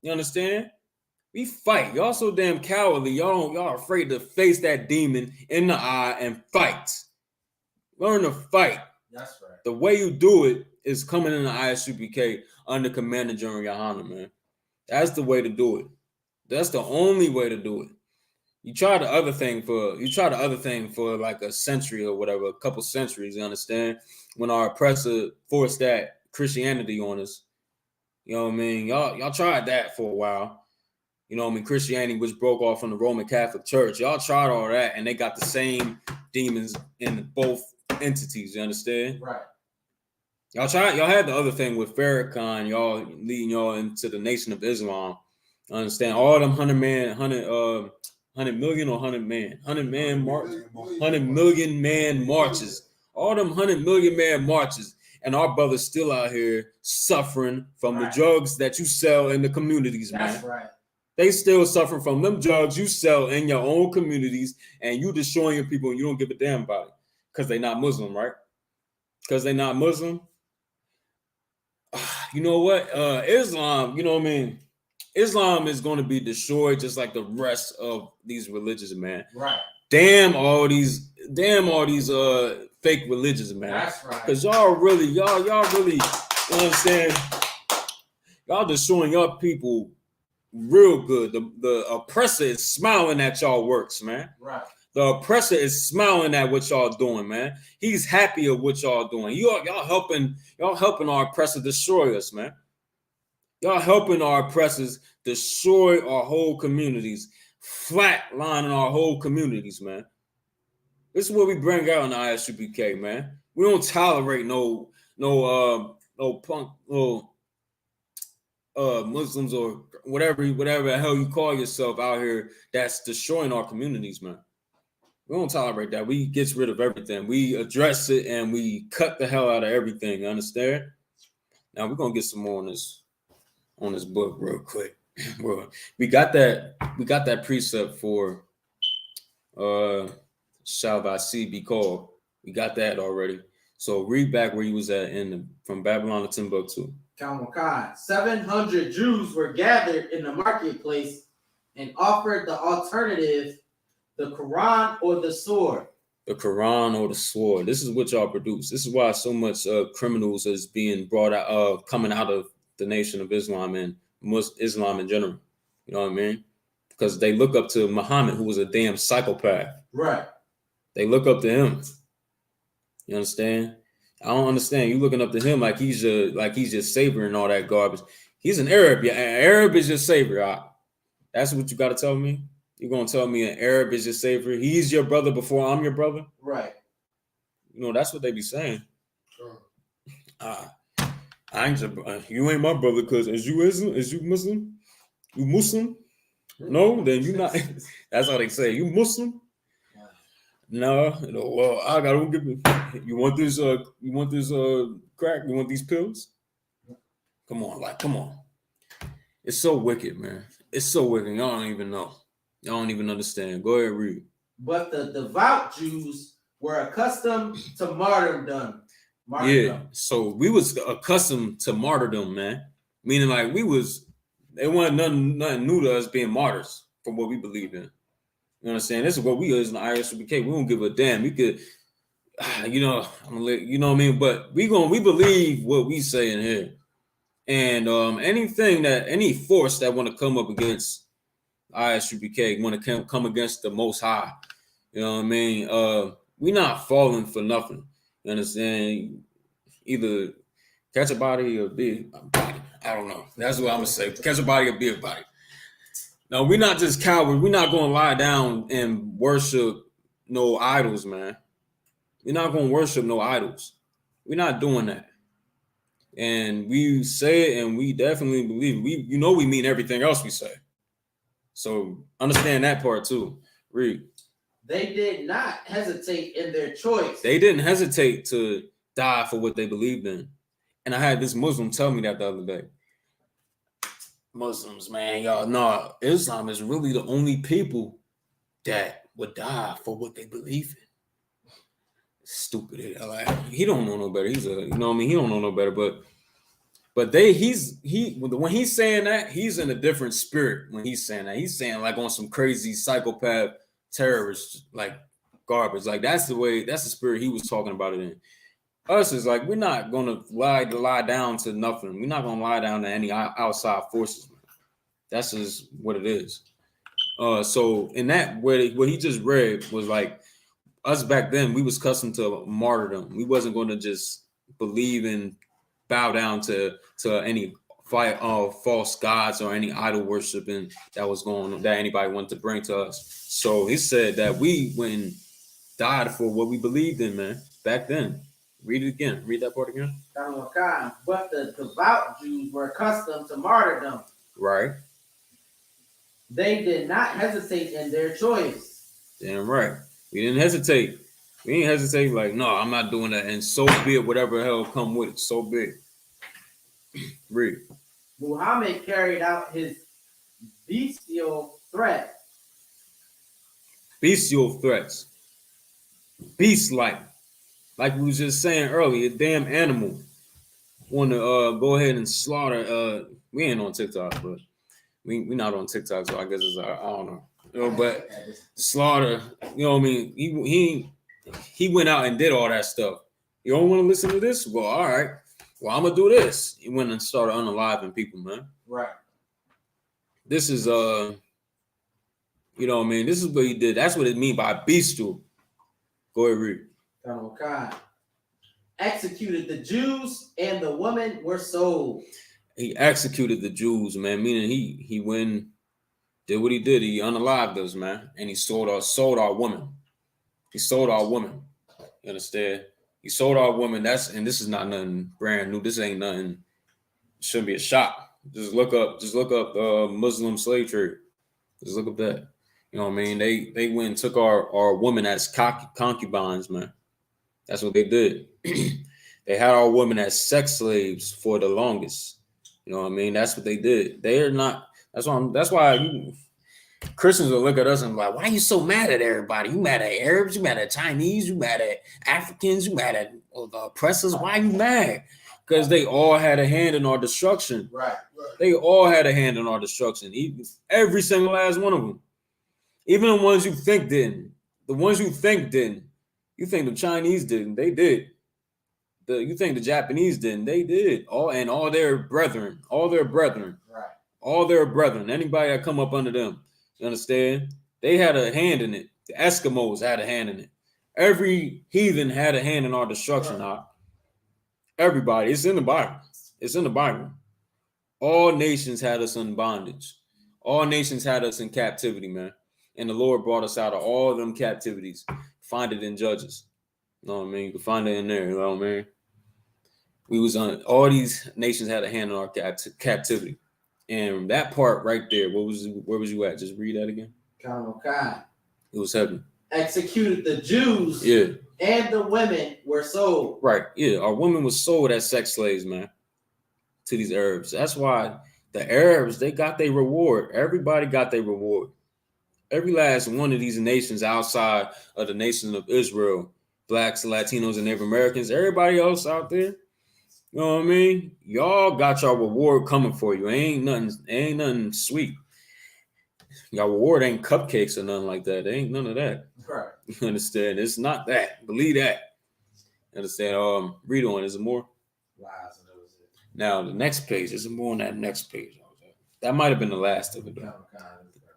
You understand? We fight. Y'all so damn cowardly. Y'all are afraid to face that demon in the eye and fight. Learn to fight. That's right. The way you do it is coming in the I.S.U.P.K. under Commander General Yohanna, man. That's the way to do it. That's the only way to do it. You try the other thing for like a century or whatever, a couple centuries, you understand? When our oppressor forced that Christianity on us. You know what I mean? Y'all tried that for a while. You know what I mean? Christianity, which broke off from the Roman Catholic Church. Y'all tried all that, and they got the same demons in both entities. You understand? Right. Y'all had the other thing with Farrakhan, y'all leading y'all into the Nation of Islam. Understand? All them 100 million man marches. All them 100 million man marches. And our brothers still out here suffering from the drugs that you sell in the communities, man. That's right. They still suffer from them drugs you sell in your own communities, and you destroying your people and you don't give a damn about it. Because they're not Muslim, right? Because they're not Muslim. You know what? Islam, you know what I mean? Islam is going to be destroyed just like the rest of these religions, man. Right. Damn all these fake religions, man. That's right. Because y'all really, you know what I'm saying? Y'all destroying your people real good. The oppressor is smiling at y'all works, man. Right. The oppressor is smiling at what y'all doing, man. He's happy at what y'all doing. Y'all helping our oppressor destroy us, man. Y'all helping our oppressors destroy our whole communities, flatlining our whole communities, man. This is what we bring out in the I.S.U.P.K, man. We don't tolerate no punk, Muslims or whatever the hell you call yourself out here that's destroying our communities, man. We don't tolerate that. We get rid of everything. We address it and we cut the hell out of everything. You understand? Now we're gonna get some more on this book real quick. We got that precept for shall thy seed be called. We got that already. So read back where he was at from Babylon to Timbuktu. 700 Jews were gathered in the marketplace and offered the alternative, the Quran or the sword. The Quran or the sword. This is what y'all produce. This is why so much criminals is being brought out, coming out of the Nation of Islam and Islam in general. You know what I mean? Because they look up to Muhammad, who was a damn psychopath. Right. They look up to him. You understand? I don't understand. You looking up to him like he's just savior and all that garbage. He's an Arab. Yeah, an Arab is your savior. That's what you got to tell me. You're gonna tell me an Arab is your savior? He's your brother before I'm your brother? Right. You know, that's what they be saying. I ain't you ain't my brother because is you Muslim? You Muslim? No, then you not. That's how they say. You Muslim? No, well, I gotta give me. You want this? You want this crack? You want these pills? Come on. It's so wicked, man. It's so wicked. Y'all don't even know. Y'all don't even understand. Go ahead, read. But the devout Jews were accustomed to martyrdom. Yeah, so we was accustomed to martyrdom, man. Meaning like it wasn't nothing new to us being martyrs from what we believe in. You know what I'm saying? This is what we is in the I.S.U.P.K. We don't give a damn. We could, you know what I mean? But we believe what we say in here. And any force that want to come up against I.S.U.P.K. want to come against the Most High, you know what I mean? We not falling for nothing. You understand? Either catch a body or be a body. I don't know. That's what I'm gonna say. Catch a body or be a body. No, we're not just cowards. We're not gonna lie down and worship no idols, man. We're not gonna worship no idols. We're not doing that. And we say it, and we definitely believe it. We mean everything else we say. So understand that part too. Read. They did not hesitate in their choice. They didn't hesitate to die for what they believed in. And I had this Muslim tell me that the other day. Muslims, man, y'all know Islam is really the only people that would die for what they believe in. Stupid. Like, he don't know no better. He's you know what I mean? He don't know no better, but when he's saying that, he's in a different spirit when he's saying that. He's saying like on some crazy psychopath terrorist like garbage. Like that's the spirit he was talking about it in. Us is like, we're not gonna lie down to nothing. We're not gonna lie down to any outside forces. That's just what it is. So in that what he just read was like us back then, we was accustomed to martyrdom. We wasn't going to just believe and bow down to any false gods or any idol worshiping that was going on, that anybody wanted to bring to us. So he said that we went and died for what we believed in, man, back then. Read it again. Read that part again. But the devout Jews were accustomed to martyrdom. Right. They did not hesitate in their choice. Damn right. We didn't hesitate. We didn't hesitate like, no, I'm not doing that. And so be it, whatever hell come with it. So be it. Read. Muhammad carried out his bestial threat. Bestial threats. Beast-like. Like we was just saying earlier, damn animal want to go ahead and slaughter. We ain't on TikTok, but we not on TikTok, so I guess it's I don't know. You know, but slaughter, you know what I mean? He went out and did all that stuff. You don't want to listen to this? Well, all right. Well, I'm gonna do this. He went and started unaliving people, man. Right. This is you know what I mean? This is what he did. That's what it mean by bestial. Go ahead, read. Executed the Jews and the women were sold. He executed the Jews, man. Meaning he went, did what he did. He unalived us, man, and he sold our women. He sold our women. You understand? He sold our women. And this is not nothing brand new. This ain't nothing. Shouldn't be a shock. Just look up Muslim slave trade. Just look up that. You know what I mean? They went and took our women as concubines, man. That's what they did. They had our women as sex slaves for the longest. You know what I mean? That's what they did. They are not. That's why Christians will look at us and be like, why are you so mad at everybody? You mad at Arabs? You mad at Chinese? You mad at Africans? You mad at the oppressors? Why are you mad? Because they all had a hand in our destruction. Right. They all had a hand in our destruction. Every single last one of them. Even the ones you think didn't. The ones you think didn't. You think the Chinese didn't. They did. You think the Japanese didn't. They did. All their brethren. All their brethren. Right. All their brethren. Anybody that come up under them. You understand? They had a hand in it. The Eskimos had a hand in it. Every heathen had a hand in our destruction. Right. Everybody. It's in the Bible. It's in the Bible. All nations had us in bondage. All nations had us in captivity, man. And the Lord brought us out of all of them captivities. Find it in Judges. You know what I mean? You can find it in there. You know what I mean? We was on all these nations had a hand in our captivity. And that part right there, where was you at? Just read that again. It was heaven. Executed the Jews. Yeah. And the women were sold. Right. Yeah. Our women was sold as sex slaves, man, to these Arabs. That's why the Arabs, they got their reward. Everybody got their reward. Every last one of these nations outside of the nation of Israel, blacks, Latinos, and Native Americans, everybody else out there, you know what I mean? Y'all got your reward coming for you. Ain't nothing sweet. Your reward ain't cupcakes or nothing like that. There ain't none of that. Right. You understand? It's not that. Believe that. You understand? Read on. Is it more? Wow, so that was it. Now the next page. Is it more on that next page? That might have been the last of it, though.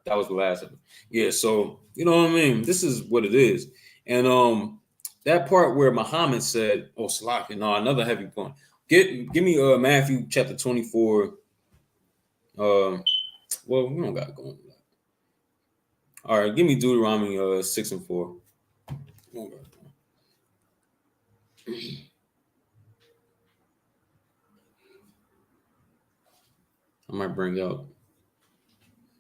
That was the last of it. Yeah, so you know what I mean? This is what it is. And that part where Muhammad said, oh, Salaki, no, another heavy point. Give me Matthew chapter 24. Well, we don't got going. All right, give me Deuteronomy 6 and 4. I might bring out.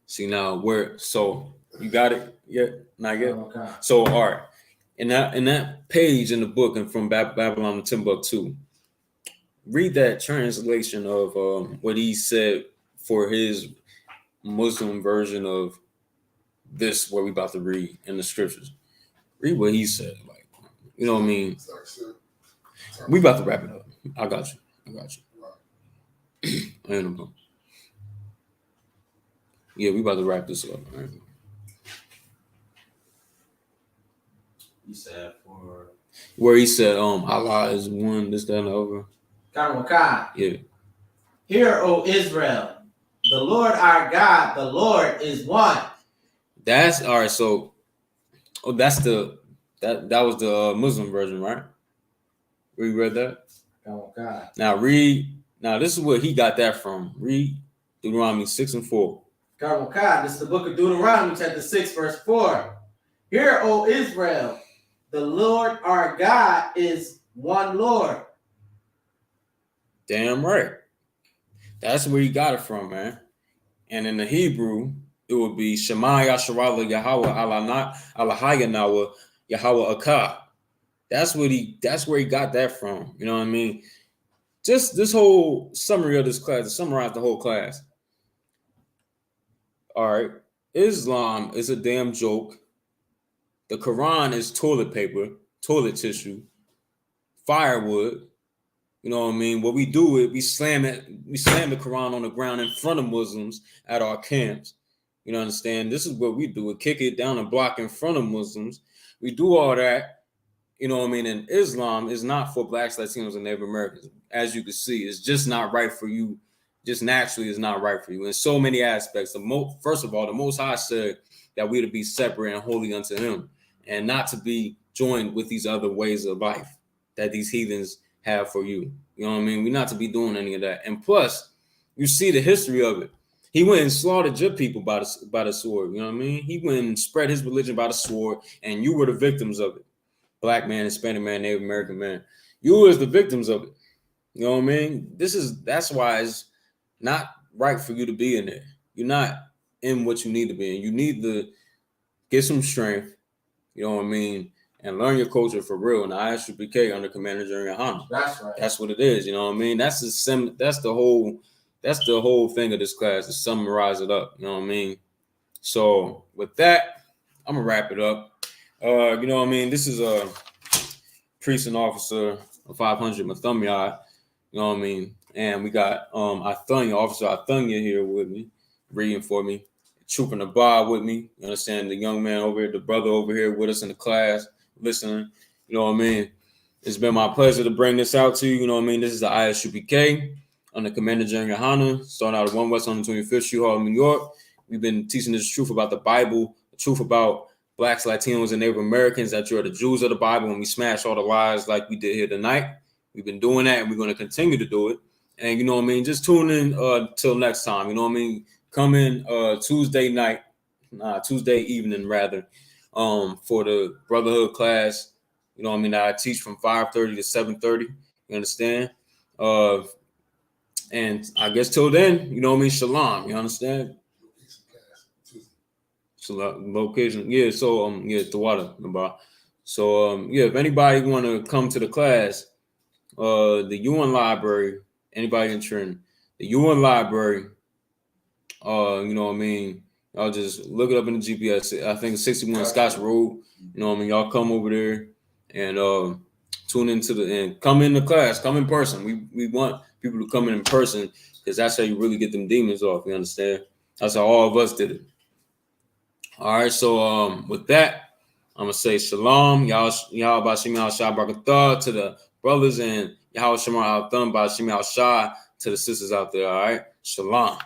See now where so you got it yet? Not yet. Okay. So all right, in that page in the book and from Babylon to Timbuktu, read that translation of what he said for his Muslim version of this. What we about to read in the scriptures. Read what he said. Like, you know what I mean? We about to wrap it up. I got you. I know. Yeah, we about to wrap this up. Right? You said for where he said, Allah is one, this, that, and the other. Yeah. Hear, O Israel, the Lord our God, the Lord is one. That's all right. So, that's that was the Muslim version, right? We read that. Now read. Now this is where he got that from. Read Deuteronomy 6 and 4. This is the book of Deuteronomy, chapter 6, verse 4. Hear, O Israel, the Lord our God is one Lord. Damn right. That's where he got it from, man. And in the Hebrew, it would be Shema Yasharallah Yahweh Alahayanawa Yahweh Akah. That's where he got that from. You know what I mean? Just this whole summary of this class, to summarize the whole class. All right, Islam is a damn joke. The Quran is toilet paper, toilet tissue, firewood. You know what I mean? What we do is we slam the Quran on the ground in front of Muslims at our camps. You know, understand? This is what we do. We kick it down a block in front of Muslims. We do all that. You know what I mean? And Islam is not for blacks, Latinos, and Native Americans. As you can see, it's just not right for you. Just naturally is not right for you in so many aspects. First of all, the Most High said that we to be separate and holy unto him and not to be joined with these other ways of life that these heathens have for you. You know what I mean? We're not to be doing any of that. And plus, you see the history of it. He went and slaughtered your people by the sword. You know what I mean? He went and spread his religion by the sword, and you were the victims of it. Black man, Hispanic man, Native American man. You was the victims of it. You know what I mean? That's why it's not right for you to be in there. You're not in what you need to be in. You need to get some strength, you know what I mean, and learn your culture for real. And the I.S.U.P.K. under Commander GEN.YAHANNA. That's right. That's what it is, you know what I mean? That's the whole thing of this class, to summarize it up, you know what I mean? So with that, I'm gonna wrap it up. You know what I mean? This is a precinct officer of 500 Mathumya. You know what I mean? And we got Athunya, Officer Athunya here with me, reading for me. Trooper Nabar with me. You understand? The young man over here, the brother over here with us in the class, listening. You know what I mean? It's been my pleasure to bring this out to you. You know what I mean? This is the I.S.U.P.K. under Commander GEN.YAHANNA, starting out of 1 West on the 25th Street Hall, New York. We've been teaching this truth about the Bible, the truth about Blacks, Latinos, and Native Americans, that you're the Jews of the Bible, and we smash all the lies like we did here tonight. We've been doing that, and we're going to continue to do it. And you know what I mean? Just tune in till next time. You know what I mean? Come in Tuesday evening rather, for the Brotherhood class. You know what I mean? I teach from 5:30 to 7:30. You understand? And I guess till then, you know what I mean? Shalom. You understand? Location. Yeah. So the water about. So if anybody want to come to the class, the UN library, anybody in Trenton, the UN library, you know what I mean? Y'all just look it up in the GPS. I think it's 61 Scotch Road. You know what I mean? Y'all come over there and tune into and come in the class, come in person. We want people to come in person because that's how you really get them demons off. You understand? That's how all of us did it. All right, so with that, I'm gonna say shalom, y'all bashim al shah barakatah to the brothers, and Yahweh Shemar al thumb bashim al shah to the sisters out there. All right, shalom.